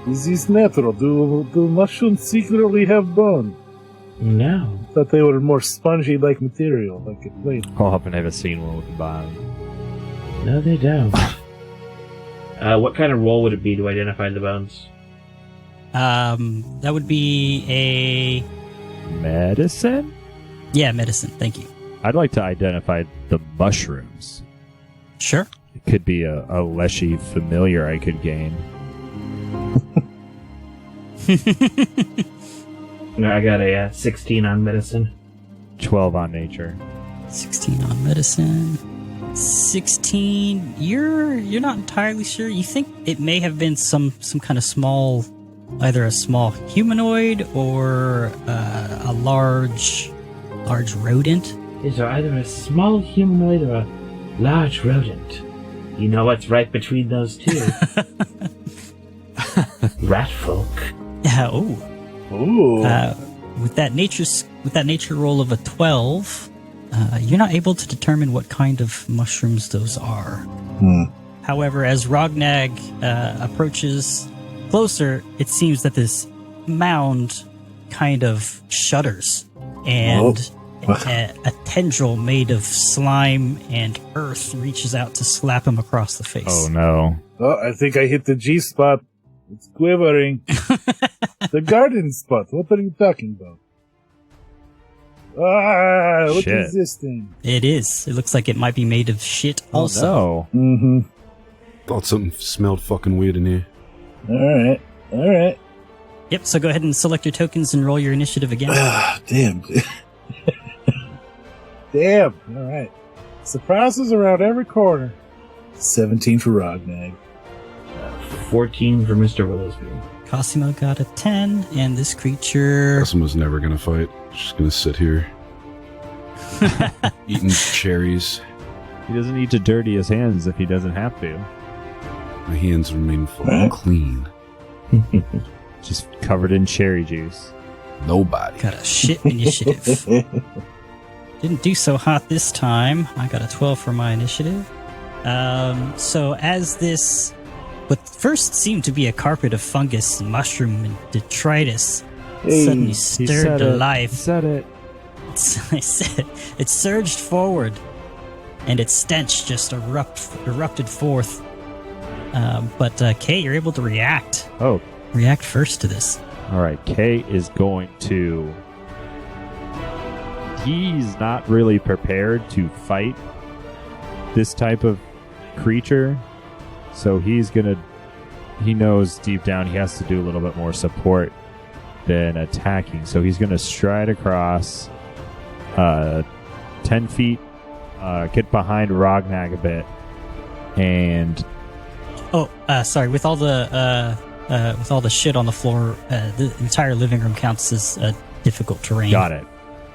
is this natural? Do mushrooms secretly have bone? No. I thought they were more spongy-like material, like a plate. I'll have never seen one with a bone. No, they don't. What kind of roll would it be to identify the bones? That would be a... Medicine? Yeah, medicine. Thank you. I'd like to identify the mushrooms. Sure. It could be a leshy familiar I could gain. I got a 16 on medicine. 12 on nature. 16 on medicine. 16. You're not entirely sure. You think it may have been some kind of small, either a small humanoid or a large rodent. Is there either a small humanoid or a large rodent? You know what's right between those two? Rat folk. Yeah. Oh. Ooh. With that nature roll of a 12, you're not able to determine what kind of mushrooms those are. However, as Rognag approaches closer, it seems that this mound kind of shudders, and a tendril made of slime and earth reaches out to slap him across the face. Oh no. Oh, I think I hit the G spot. It's quivering. The garden spot. What are you talking about? What Shit. is this thing? It is. It looks like it might be made of shit also. Oh, no. Mm-hmm. Thought something smelled fucking weird in here. All right. Yep, so go ahead and select your tokens and roll your initiative again. Damn. Damn. All right. Surprises around every corner. 17 for Rognag. 14 for Mr. Willowsby. Cosimo got a 10, and this creature... Cosimo's never gonna fight. She's gonna sit here. Eating cherries. He doesn't need to dirty his hands if he doesn't have to. My hands remain full clean. Just covered in cherry juice. Nobody. Got a shit initiative. Didn't do so hot this time. I got a 12 for my initiative. So as this... what first seemed to be a carpet of fungus, mushroom, and detritus suddenly stirred to life. He said it. I said it surged forward, and its stench just erupted forth. But Kay, you're able to react. Oh. React first to this. All right. Kay is going to... He's not really prepared to fight this type of creature. So he's going to... He knows deep down he has to do a little bit more support than attacking. So he's going to stride across 10 feet, get behind Rognag a bit, and... Oh, sorry. With all the shit on the floor, the entire living room counts as difficult terrain. Got it.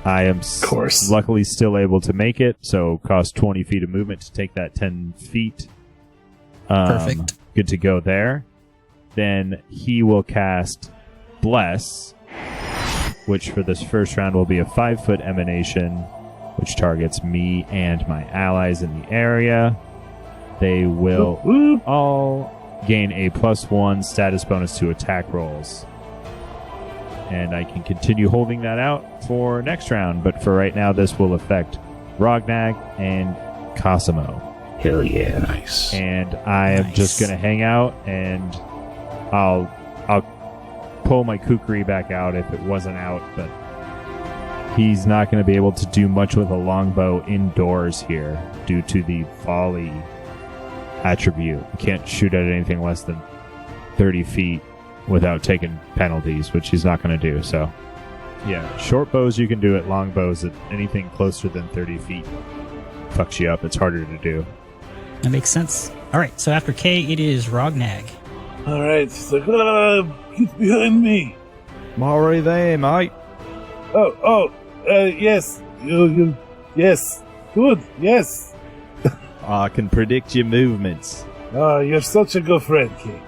I am course. Luckily still able to make it, so cost 20 feet of movement to take that 10 feet. Perfect. Good to go there. Then he will cast Bless, which for this first round will be a 5-foot emanation which targets me and my allies in the area. They will all gain a +1 status bonus to attack rolls. And I can continue holding that out for next round, but for right now, this will affect Rognag and Cosimo. Hell yeah. Nice. And I am just going to hang out, and I'll pull my kukri back out if it wasn't out, but he's not going to be able to do much with a longbow indoors here due to the volley attribute. You can't shoot at anything less than 30 feet without taking penalties, which he's not going to do. So, yeah, short bows you can do it, long bows at anything closer than 30 feet fucks you up. It's harder to do. That makes sense. All right, so after K, it is Rognag. All right, it's like, get behind me. I'm already there, mate. Yes, yes, good, yes. I can predict your movements. You're such a good friend, Kay.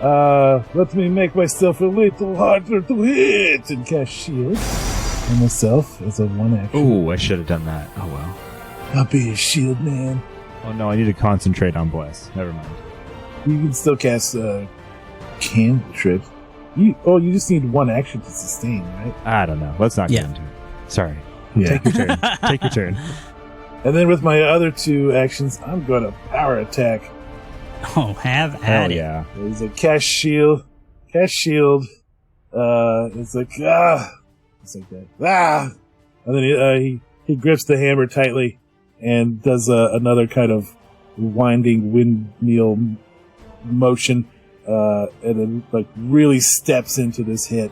Let me make myself a little harder to hit and cast shield on myself as a 1 action. Ooh, I should have done that. Oh, well. I'll be a shield man. Oh, no, I need to concentrate on Bless. Never mind. You can still cast cantrips. You just need 1 action to sustain, right? I don't know. Let's not get into it. Sorry. Yeah. Take your turn. Take your turn. And then with my other 2 actions, I'm going to power attack. Oh, have Hell at it. yeah. There's a cast shield. It's like, it's like that. And then he grips the hammer tightly and does another kind of winding windmill motion, and then like really steps into this hit,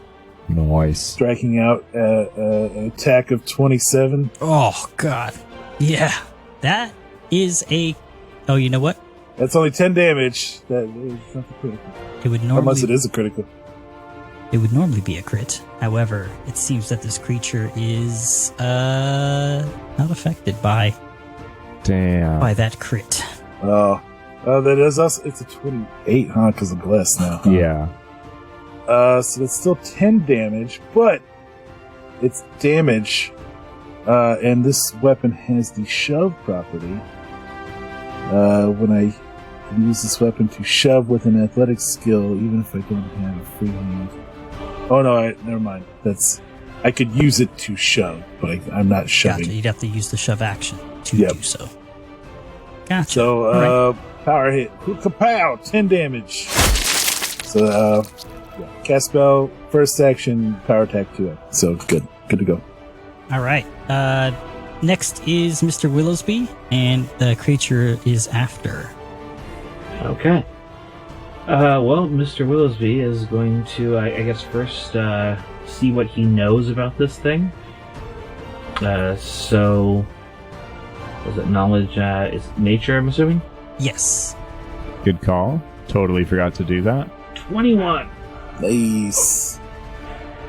Nice. striking out an attack of 27. Oh, God. Yeah. That is a... Oh, you know what? That's only 10 damage. That is not the critical. It would normally... Unless it is a critical. It would normally be a crit. However, it seems that this creature is not affected by that crit. Oh, that is also, it's a 28, huh? Because of Bless now. Huh? Yeah. So it's still 10 damage, but it's damage, and this weapon has the shove property. When I can use this weapon to shove with an athletics skill, even if I don't have a free hand. Oh no, never mind. I could use it to shove, but I'm not shoving. Gotcha. You'd have to use the shove action to do so. Gotcha. So, power hit. Kapow! 10 damage. So, cast spell, first action, power attack 2. So, good. Good to go. All right. Next is Mr. Willowsby, and the creature is after. Okay. Well, Mr. Willowsby is going to, I guess, first see what he knows about this thing. So, was it knowledge? Is nature, I'm assuming? Yes. Good call. Totally forgot to do that. 21. Nice.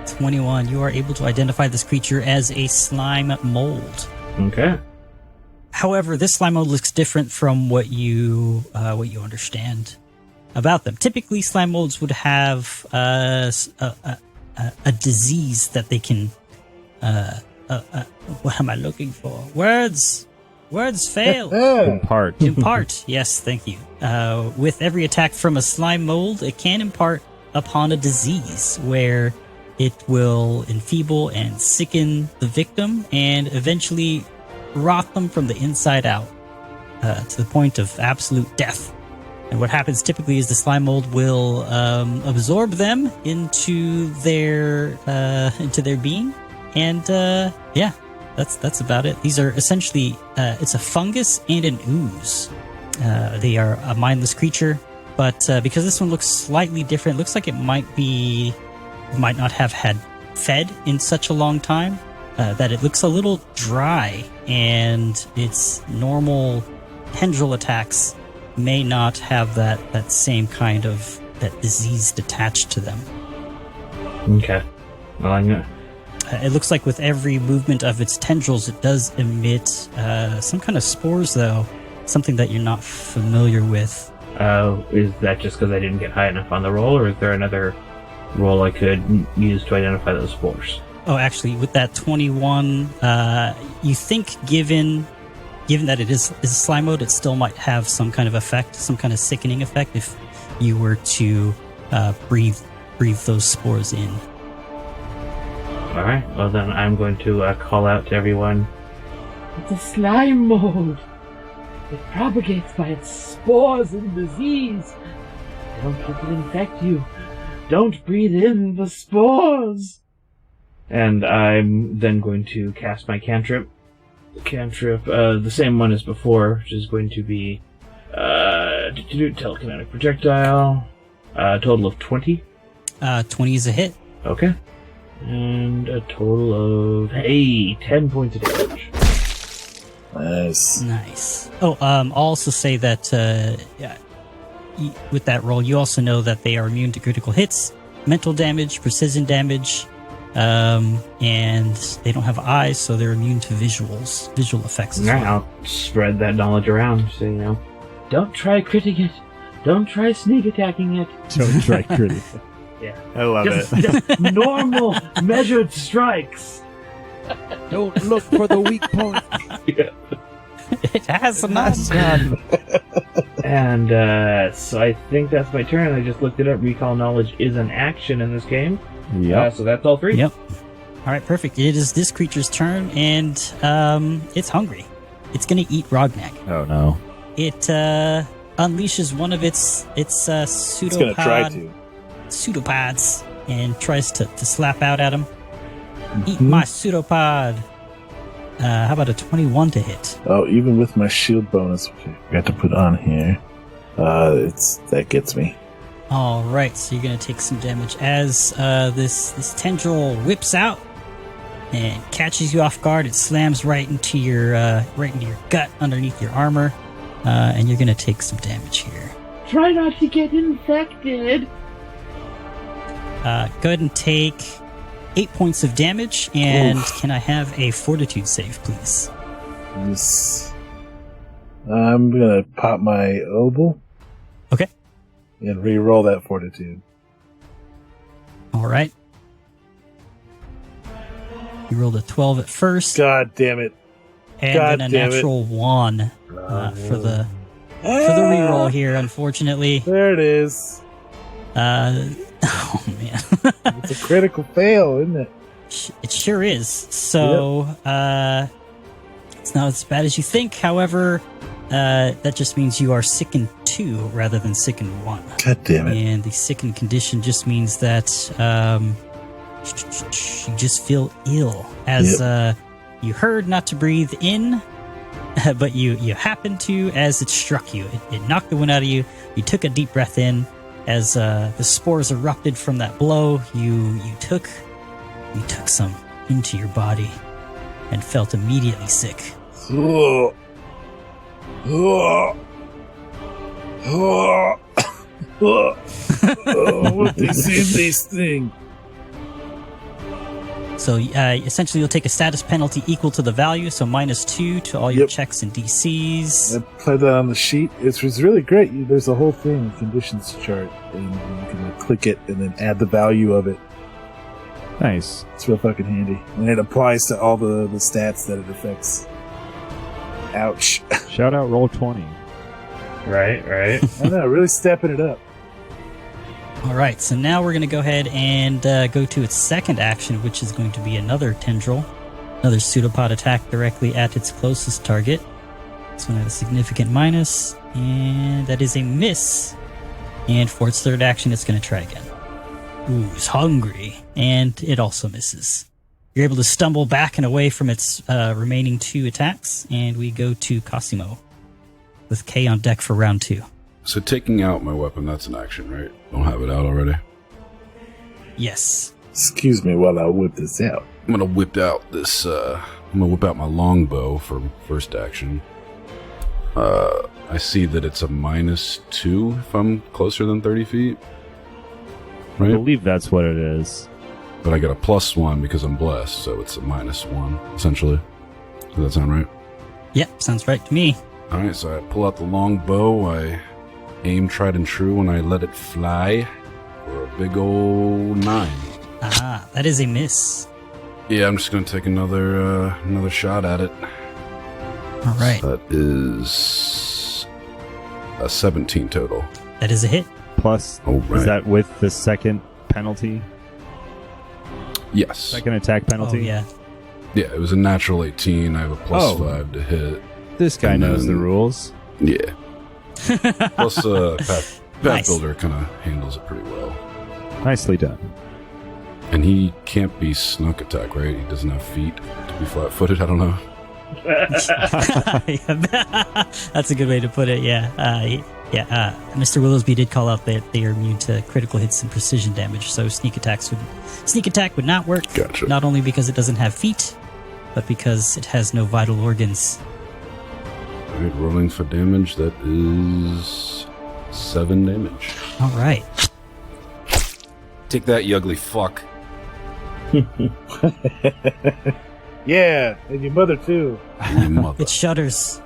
21. You are able to identify this creature as a slime mold. Okay. However, this slime mold looks different from what you understand about them. Typically, slime molds would have a disease that they can. What am I looking for? Words fail. Impart. Impart. Yes, thank you. With every attack from a slime mold, it can impart upon a disease where it will enfeeble and sicken the victim and eventually rot them from the inside out to the point of absolute death. And what happens typically is the slime mold will absorb them into their being, and that's about it. These are essentially it's a fungus and an ooze. They are a mindless creature, but because this one looks slightly different, looks like it might not have had fed in such a long time that it looks a little dry, and its normal tendril attacks may not have that same kind of that disease attached to them. Okay. Well, I'm gonna... It looks like with every movement of its tendrils, it does emit some kind of spores, though. Something that you're not familiar with. Is that just because I didn't get high enough on the roll, or is there another roll I could use to identify those spores? Oh, actually, with that 21, you think given that it is slime mode, it still might have some kind of effect, some kind of sickening effect if you were to breathe those spores in. All right. Well, then I'm going to call out to everyone. It's a slime mold. It propagates by its spores and disease. Don't let it infect you. Don't breathe in the spores. And I'm then going to cast my cantrip. The same one as before, which is going to be telekinetic projectile. Total of 20. 20 is a hit. Okay. And a total of 10 points of damage. Nice. Oh, I'll also say that with that roll, you also know that they are immune to critical hits, mental damage, precision damage, and they don't have eyes, so they're immune to visual effects as well. I'll spread that knowledge around, so don't try critting it. Don't try sneak attacking it. Don't try critting it. Yeah. I love it. Just normal, measured strikes. Don't look for the weak point. Yeah. It has a nice gun. And so I think that's my turn. I just looked it up. Recall knowledge is an action in this game. Yep. So that's all 3. Yep. All right, perfect. It is this creature's turn, and it's hungry. It's going to eat Rognag. Oh, no. It unleashes one of its pseudopod. It's going to try to. Pseudopods and tries to slap out at him. Eat my pseudopod. How about a 21 to hit? Oh, even with my shield bonus, which I got to put on here, that gets me. All right, so you're going to take some damage as this tendril whips out and catches you off guard. It slams right into your gut underneath your armor, and you're going to take some damage here. Try not to get infected. Go ahead and take 8 points of damage, and can I have a fortitude save, please? Yes. I'm going to pop my obol. Okay. And re-roll that fortitude. All right. You rolled a 12 at first. God damn it. And then a natural 1 for the reroll here, unfortunately. There it is. Oh, man. It's a critical fail, isn't it? It sure is. So, it's not as bad as you think. However, that just means you are sickened 2 rather than sickened 1. God damn it. And the sickened condition just means that you just feel ill. As you heard not to breathe in, but you happened to as it struck you. It knocked the wind out of you. You took a deep breath in. As the spores erupted from that blow, you took some into your body and felt immediately sick. Oh, what they say in this thing? So essentially you'll take a status penalty equal to the value, so -2 to all your checks and DCs. I played that on the sheet. It's really great. There's a whole thing, conditions chart, and you can click it and then add the value of it. Nice. It's real fucking handy. And it applies to all the stats that it affects. Ouch. Shout out Roll20. Right. I know, really stepping it up. All right, so now we're going to go ahead and go to its second action, which is going to be another tendril, another pseudopod attack directly at its closest target. This one had a significant minus, and that is a miss. And for its third action, it's going to try again. Ooh, it's hungry, and it also misses. You're able to stumble back and away from its remaining 2 attacks, and we go to Cosimo with K on deck for round 2. So taking out my weapon, that's an action, right? Don't have it out already. Yes. Excuse me while I whip this out. I'm gonna whip out this. I'm gonna whip out my longbow for first action. I see that it's a -2 if I'm closer than 30 feet. I Right? believe that's what it is. But I get a +1 because I'm blessed, so it's a -1 essentially. Does that sound right? Yep, sounds right to me. All right, so I pull out the longbow. I aim tried and true, and I let it fly for a big old 9. Ah, that is a miss. Yeah, I'm just going to take another shot at it. All right. That is a 17 total. That is a hit. Plus, All right. is that with the second penalty? Yes. Second attack penalty? Oh, yeah. Yeah, it was a natural 18. I have a plus 5 to hit. This guy And knows the then- rules. Yeah. Plus, Path Nice. Builder kind of handles it pretty well. Nicely done. And he can't be snuck attack, right? He doesn't have feet to be flat-footed. I don't know. That's a good way to put it. Yeah. Mr. Willowsby did call out that they are immune to critical hits and precision damage, so sneak attack would not work. Gotcha. Not only because it doesn't have feet, but because it has no vital organs. All right, rolling for damage. That is 7 damage. All right. Take that, you ugly fuck. Yeah, and your mother too. You mother. It shudders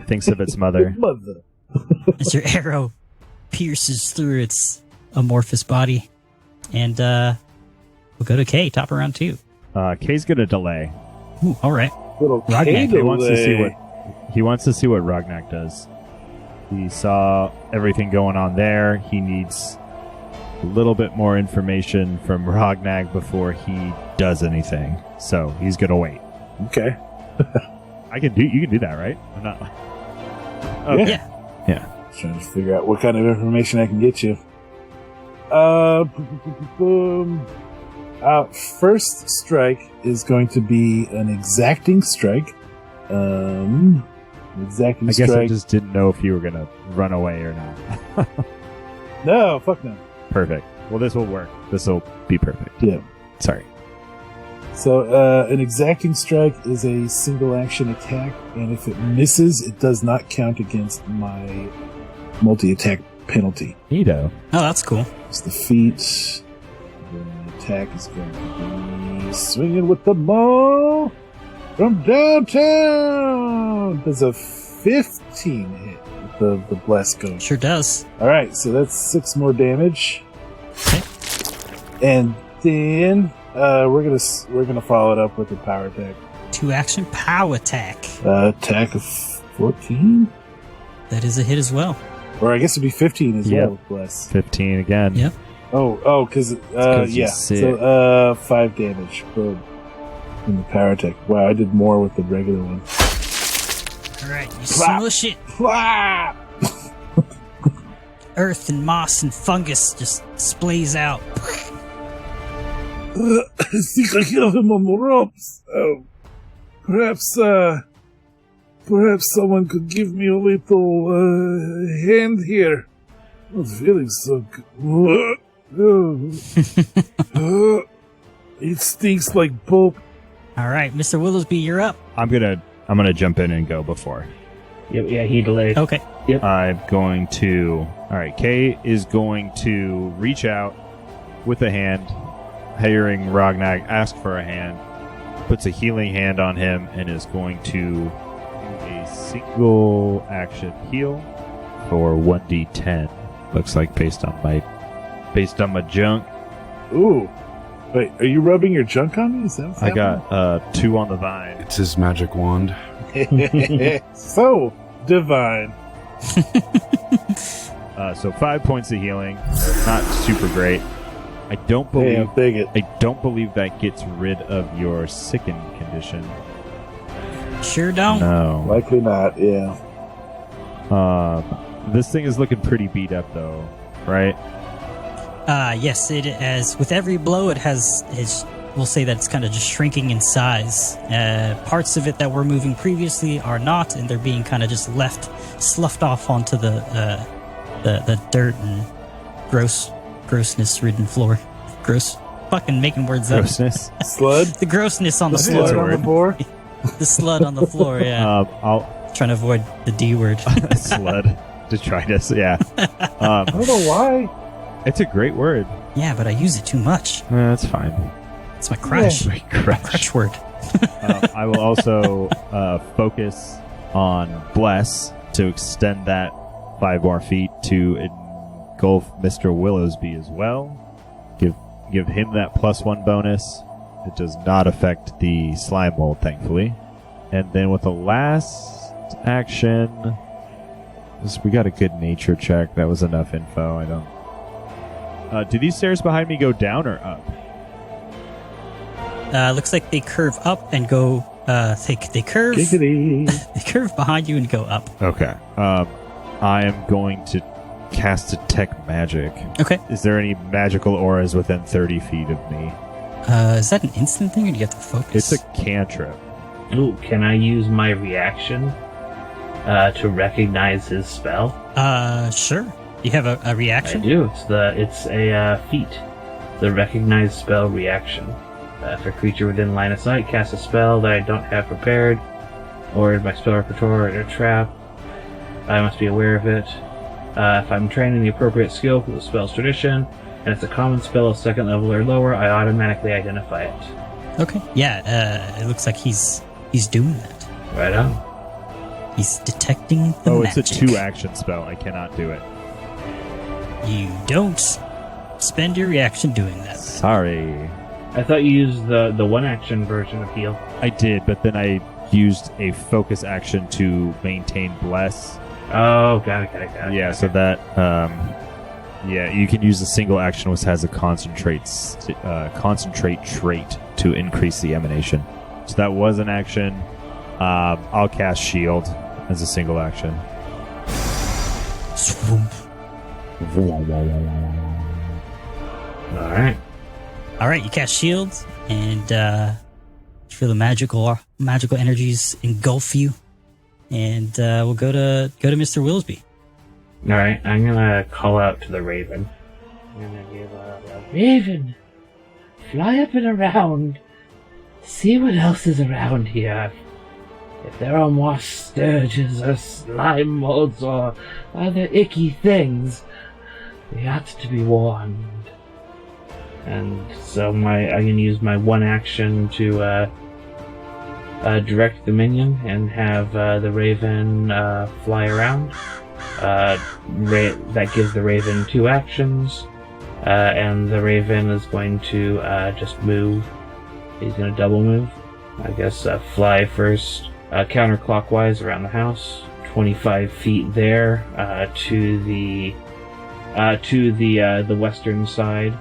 Thinks of its mother. Mother. as your arrow pierces through its amorphous body. And we'll go to Kay, top of round 2. Kay's gonna delay. Ooh, all right. Little Ragnak, He wants to see delay. what Ragnak does. He saw everything going on there. He needs a little bit more information from Ragnak before he does anything. So he's gonna wait. Okay. You can do that, right? I'm not. Okay. Yeah. Trying to figure out what kind of information I can get you. Boom. First strike is going to be an exacting strike. Exacting I guess I strike. just didn't know if you were gonna run away or not. No, fuck no. Perfect. Well, this will work. This will be perfect. Yeah. Sorry. So, an exacting strike is a single action attack, and if it misses, it does not count against my multi-attack penalty. Neato. Oh, that's cool. It's the feat. The attack is going to be swinging with the ball from downtown. Does a 15 hit with the blast going? Sure does. All right, so that's 6 more damage, Okay. and then we're gonna follow it up with a power attack. 2-action pow attack. Attack of 14, That is a hit as well. or I guess it'd be 15 as Yep. well with bless. 15 again. Yep. Oh, because 'cause yeah. you're sick. So 5 damage. Boom. In the power attack. Wow, I did more with the regular one. All right, you Plop. smush it. Wah! Earth and moss and fungus just splays out. I think I have him on the ropes. Perhaps someone could give me a little hand here. I'm not feeling so good. It stinks like pulp. All right, Mr. Willowsby, you're up. I'm gonna jump in and go before. Yep, yeah, he delayed. Okay. I'm going to. All right, Kay is going to reach out with a hand, hearing Ragnak ask for a hand, puts a healing hand on him, and is going to do a single action heal for 1d10. Looks like based on my junk. Ooh. Wait, are you rubbing your junk on me? Is that what's I got 2 on the vine. It's his magic wand. happening? So divine. So 5 points of healing. Not super great. I don't believe. Damn, dig it. I don't believe that gets rid of your sickened condition. Sure don't. No. Likely not, yeah. This thing is looking pretty beat up, though, right? Yes, it has. With every blow, it has. We'll say that it's kind of just shrinking in size. Parts of it that were moving previously are not, and they're being kind of just sloughed off onto the dirt and grossness-ridden floor. Gross. Fucking making words up. Grossness. Slud? The grossness on the Slud floor. on the floor? The slud on the floor. Yeah. I'll Trying to avoid the D word. sled. Detritus. Yeah. I don't know why. It's a great word. Yeah, but I use it too much. That's fine. It's my crush. Great crush. Crutch word. I will also focus on Bless to extend that 5 more feet to engulf Mr. Willowsby as well. Give him that +1 bonus. It does not affect the slime mold, thankfully. And then with the last action, we got a good nature check. That was enough info. I don't. Do these stairs behind me go down or up? Looks like they curve up and go. They curve. Giggity. They curve behind you and go up. Okay. I am going to cast Detect Magic. Okay. Is there any magical auras within 30 feet of me? Is that an instant thing, or do you have to focus? It's a cantrip. Ooh, can I use my reaction to recognize his spell? Sure. You have a reaction? I do. It's a feat. The recognize spell reaction. If a creature within line of sight casts a spell that I don't have prepared, or in my spell repertoire in a trap, I must be aware of it. If I'm trained in the appropriate skill for the spell's tradition, and it's a common spell of second level or lower, I automatically identify it. Okay. Yeah, it looks like he's doing that. Right on. He's detecting the magic. It's a 2-action spell. I cannot do it. You don't spend your reaction doing that. Sorry. I thought you used the 1-action version of heal. I did, but then I used a focus action to maintain Bless. Oh, got it. Yeah, so that, you can use a single action which has a concentrate trait to increase the emanation. So that was an action. I'll cast Shield as a single action. Swoop. All right, you cast shield, and feel the magical energies engulf you. And we'll go to Mr. Willsby. All right, I'm gonna call out to the Raven. I'm gonna give a Raven, fly up and around, see what else is around here. If there are more sturges or slime molds or other icky things, they ought to be warned. And so I can use my 1 action to direct the minion and have the Raven fly around. That gives the Raven 2 actions, and the Raven is going to just move. He's going to double move. I guess fly first counterclockwise around the house, 25 feet there to the western side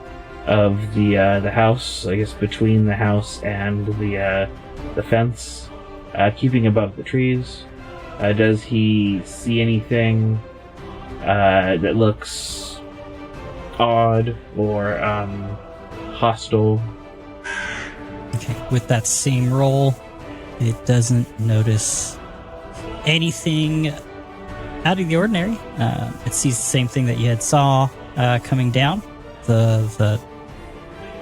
of the house. I guess between the house and the fence, keeping above the trees. Does he see anything that looks odd or hostile? Okay, with that same roll, it doesn't notice anything out of the ordinary. It sees the same thing that you had saw coming down the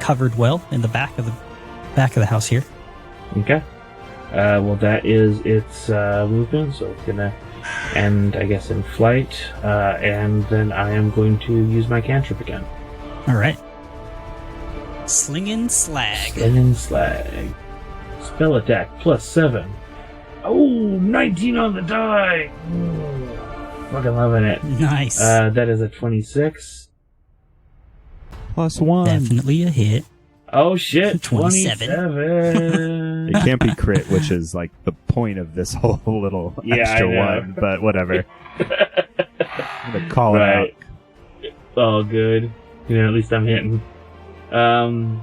covered well in the back of the house here. Okay. Well, that is its movement, so it's gonna end, I guess, in flight, and then I am going to use my cantrip again. All right. Slingin' Slag. Slingin' Slag. Spell attack +7. Oh, 19 on the die! Ooh, fucking loving it. Nice. That is a 26. +1. Definitely a hit. Oh shit, 27. 27. It can't be crit, which is like the point of this whole little extra one, but whatever. I'm gonna call it out. Oh, good. At least I'm hitting. And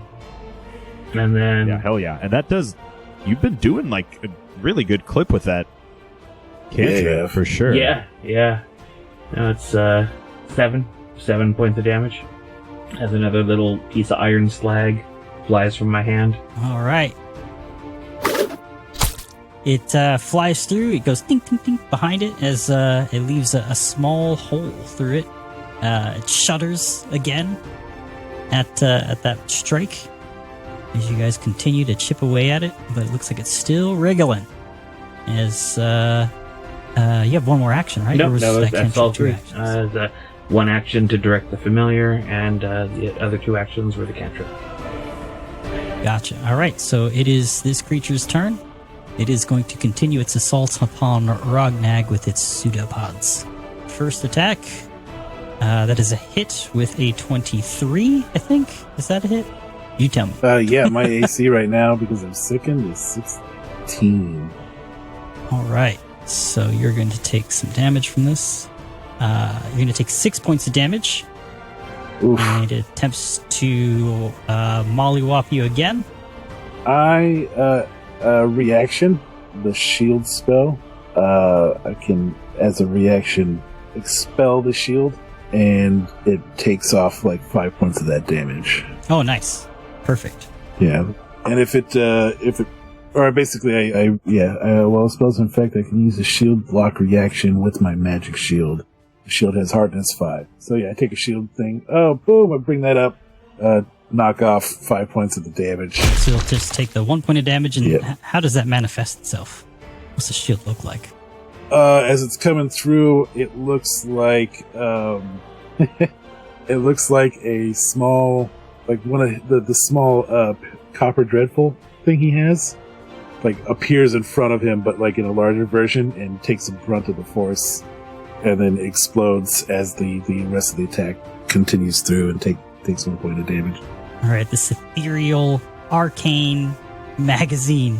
then... Yeah, hell yeah. And that does... You've been doing like a really good clip with that cantrip, for sure. Yeah. Now it's 7 points of damage. As another little piece of iron slag flies from my hand. All right. It flies through. It goes ding, ding, ding behind it as it leaves a small hole through it. It shudders again at that strike as you guys continue to chip away at it, but it looks like it's still wriggling. As you have one more action, right? No, that's all 3. The 1 action to direct the familiar, and the other 2 actions were the cantrip. Gotcha. All right, so it is this creature's turn. It is going to continue its assault upon Rognag with its pseudopods. First attack, that is a hit with a 23, I think. Is that a hit? You tell me. Yeah, my AC right now, because I'm sickened, is 16. All right. So you're going to take some damage from this. You're going to take 6 points of damage. Oof. And it attempts to mollywop you again. Reaction, the shield spell. I can, as a reaction, expel the shield, and it takes off like 5 points of that damage. Oh, nice. Perfect. Yeah. And if it, or basically, while spells infect, I can use a shield block reaction with my magic shield. The shield has hardness 5. So yeah, I take a shield thing. Oh, boom! I bring that up. Knock off 5 points of the damage. So you'll just take the 1 point of damage, and Yeah. how does that manifest itself? What's the shield look like? As it's coming through, it looks like it looks like a small, like one of the small copper dreadful thing he has, like appears in front of him, but like in a larger version, and takes the brunt of the force, and then explodes as the rest of the attack continues through and takes 1 point of damage. All right, this ethereal, arcane magazine,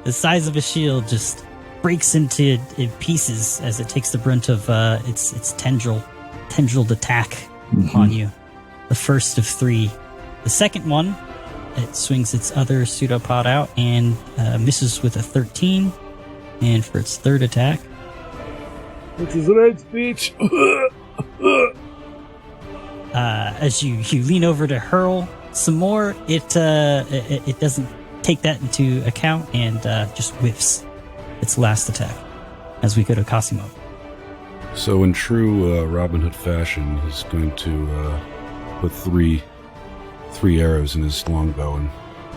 the size of a shield, just breaks into in pieces as it takes the brunt of its tendrilled attack upon you. The first of 3. The second one, it swings its other pseudopod out and misses with a 13. And for its third attack, Which is right, bitch. as you lean over to hurl some more, it doesn't take that into account and just whiffs its last attack. As we go to Cosimo. So in true Robin Hood fashion, he's going to put three arrows in his longbow and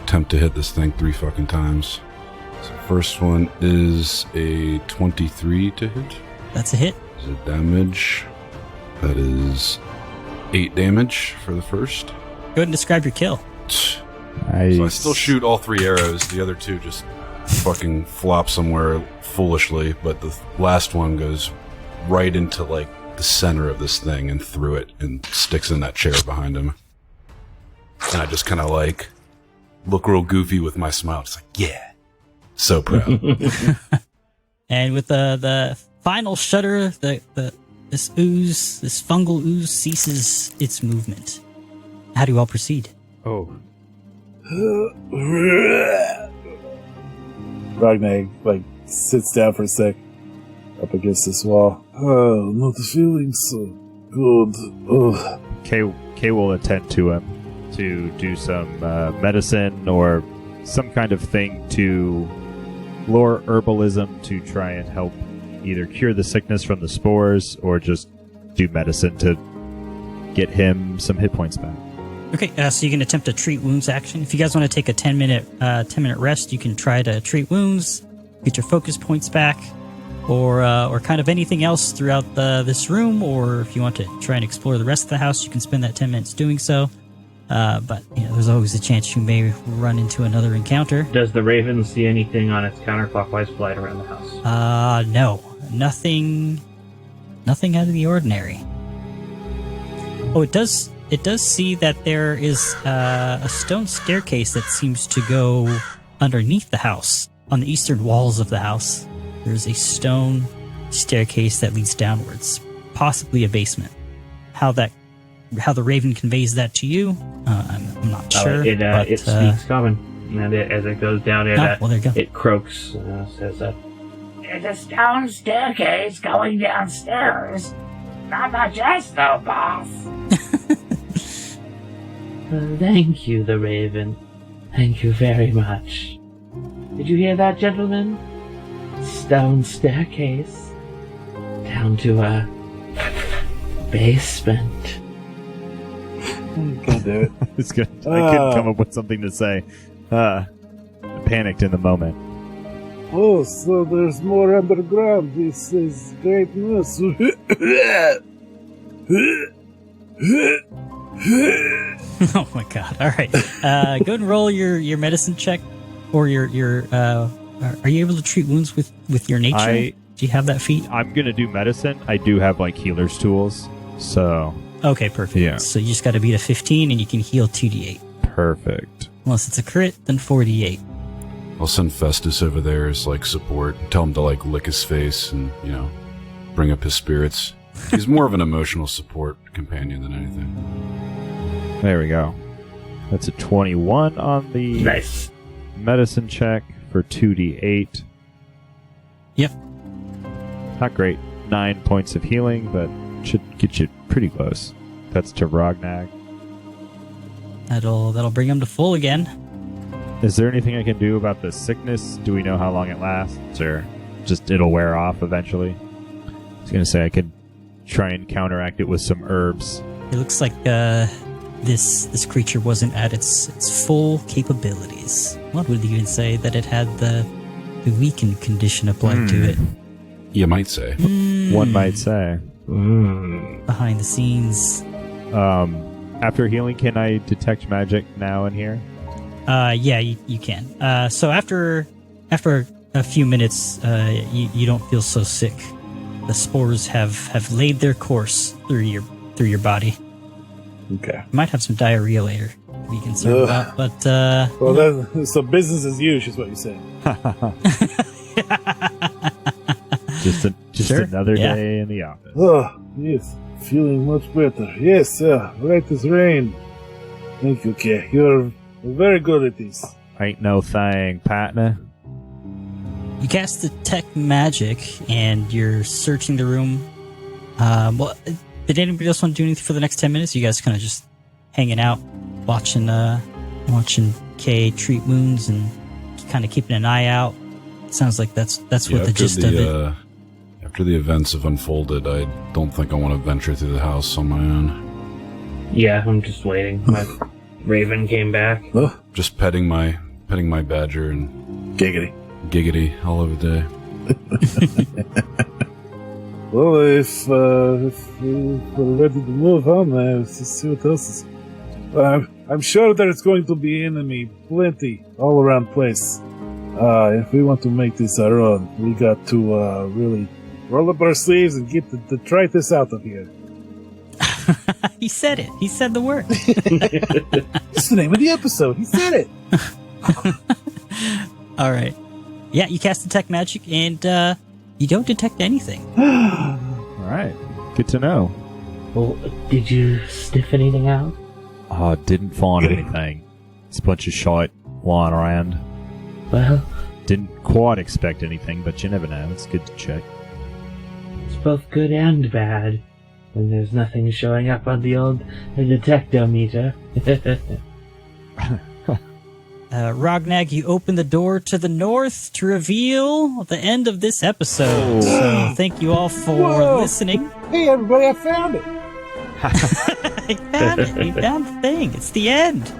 attempt to hit this thing 3 fucking times. So first one is a 23 to hit. That's a hit. Is it damage? That is 8 damage for the first. Go ahead and describe your kill. Nice. So I still shoot all 3 arrows. The other 2 just fucking flop somewhere foolishly, but the last one goes right into like the center of this thing and through it and sticks in that chair behind him. And I just kind of like look real goofy with my smile. It's like, yeah, so proud. And with the final shudder, this fungal ooze ceases its movement. How do you all proceed? Oh. Ragnag like sits down for a sec up against this wall. Oh, not feeling so good. Oh. Kay will attend to him to do some medicine or some kind of thing to lure herbalism to try and help either cure the sickness from the spores or just do medicine to get him some hit points back. Okay, so you can attempt a treat wounds action. If you guys want to take a 10-minute rest, you can try to treat wounds, get your focus points back, or kind of anything else throughout this room. Or if you want to try and explore the rest of the house, you can spend that 10 minutes doing so. But there's always a chance you may run into another encounter. Does the Raven see anything on its counterclockwise flight around the house? No, nothing out of the ordinary. Oh, it does see that there is a stone staircase that seems to go underneath the house. On the eastern walls of the house, there's a stone staircase that leads downwards, possibly a basement. How the Raven conveys that to you, I'm not sure. It speaks common, and as it goes down, well, there you go. it croaks, says that. There's a stone staircase going downstairs. Not much else, though, boss. Thank you, the Raven. Thank you very much. Did you hear that, gentlemen? Stone staircase down to a basement. God damn it. I couldn't come up with something to say. I panicked in the moment. Oh, so there's more underground. This is great news. Oh my god! All right, go ahead and roll your medicine check, or your. Are you able to treat wounds with your nature? Do you have that feat? I'm gonna do medicine. I do have like healer's tools, so Okay, perfect. Yeah. So you just got to beat a 15 and you can heal 2d8. Perfect. Unless it's a crit, then 4d8. I'll send Festus over there as, like, support. Tell him to, like, lick his face and, you know, bring up his spirits. He's more of an emotional support companion than anything. There we go. That's a 21 on the Nice. medicine check for 2d8. Yep. Not great. 9 points of healing, but should get you pretty close. That's to Rognag. That'll bring him to full again. Is there anything I can do about the sickness? Do we know how long it lasts, or just it'll wear off eventually? I was going to say I could try and counteract it with some herbs. It looks like this creature wasn't at its full capabilities. One would even say that it had the weakened condition applied to it. You might say. One might say. Behind the scenes. After healing, can I detect magic now in here? Yeah, you can. So after a few minutes, you don't feel so sick. The spores have laid their course through your body. Okay. You might have some diarrhea later to be concerned about, but Well, so business as usual is what you're saying. Just Sure, another yeah. day in the office. Oh, yes. Feeling much better. Yes, right as rain. Thank you, Kay. You're very good at this. Ain't no thing, partner. you cast detect magic and you're searching the room. Well, did anybody else want to do anything for the next 10 minutes? You guys kind of just hanging out, watching Kay treat wounds and kind of keeping an eye out. Sounds like that's what the gist of it. After the events have unfolded, I don't think I want to venture through the house on my own. Yeah, I'm just waiting. My raven came back. Just petting my badger and Giggity. giggity all over the day. Well, if we're ready to move on, let's see what else is. I'm sure there's going to be enemy plenty all around place. If we want to make this our own, we got to really roll up our sleeves and get the detritus out of here. He said it. He said the word. It's the name of the episode. He said it. All right. Yeah, you cast detect magic and you don't detect anything. All right. Good to know. Well, did you sniff anything out? Oh, didn't find anything. It's a bunch of shite lying around. Well, Didn't quite expect anything, but you never know. It's good to check. it's both good and bad when there's nothing showing up on the old detectometer. Rognag, you open the door to the north to reveal the end of this episode. So thank you all for listening. Hey, everybody, I found it. I found it. You found the thing. It's the end.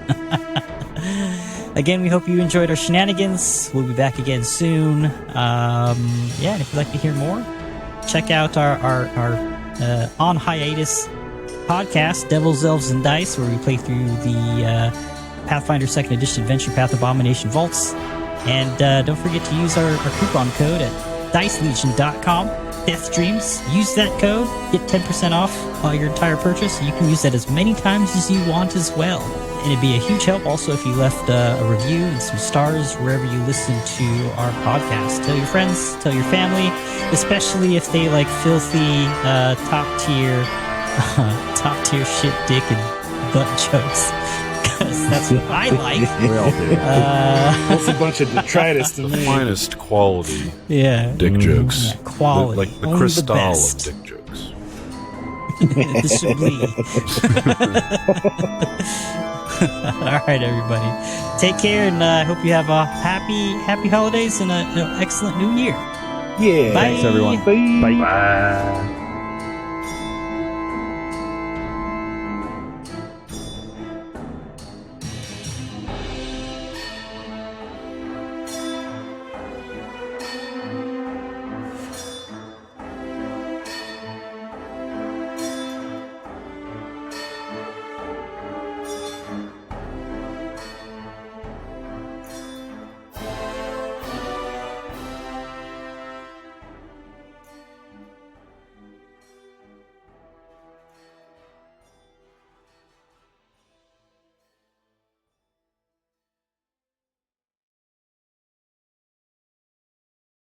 Again, we hope you enjoyed our shenanigans. We'll be back again soon. Yeah, and if you'd like to hear more, check out our on hiatus podcast, Devils, Elves, and Dice, where we play through the Pathfinder 2nd Edition Adventure Path Abomination Vaults. And don't forget to use our coupon code at dicelegion.com, Death Dreams. Use that code, get 10% off your entire purchase. You can use that as many times as you want as well. And it'd be a huge help also if you left a review and some stars wherever you listen to our podcast. Tell your friends, tell your family, especially if they like filthy, top tier shit, dick, and butt jokes. Because that's what I like. We all do. That's a bunch of detritus to The me. finest quality Yeah. dick jokes. Yeah, quality. Like the Only crystal the of best. dick jokes. The Chablis. All right, everybody. Take care, and I hope you have a happy holidays and an excellent new year. Yeah. Bye. Thanks, everyone. Bye. Bye. Bye.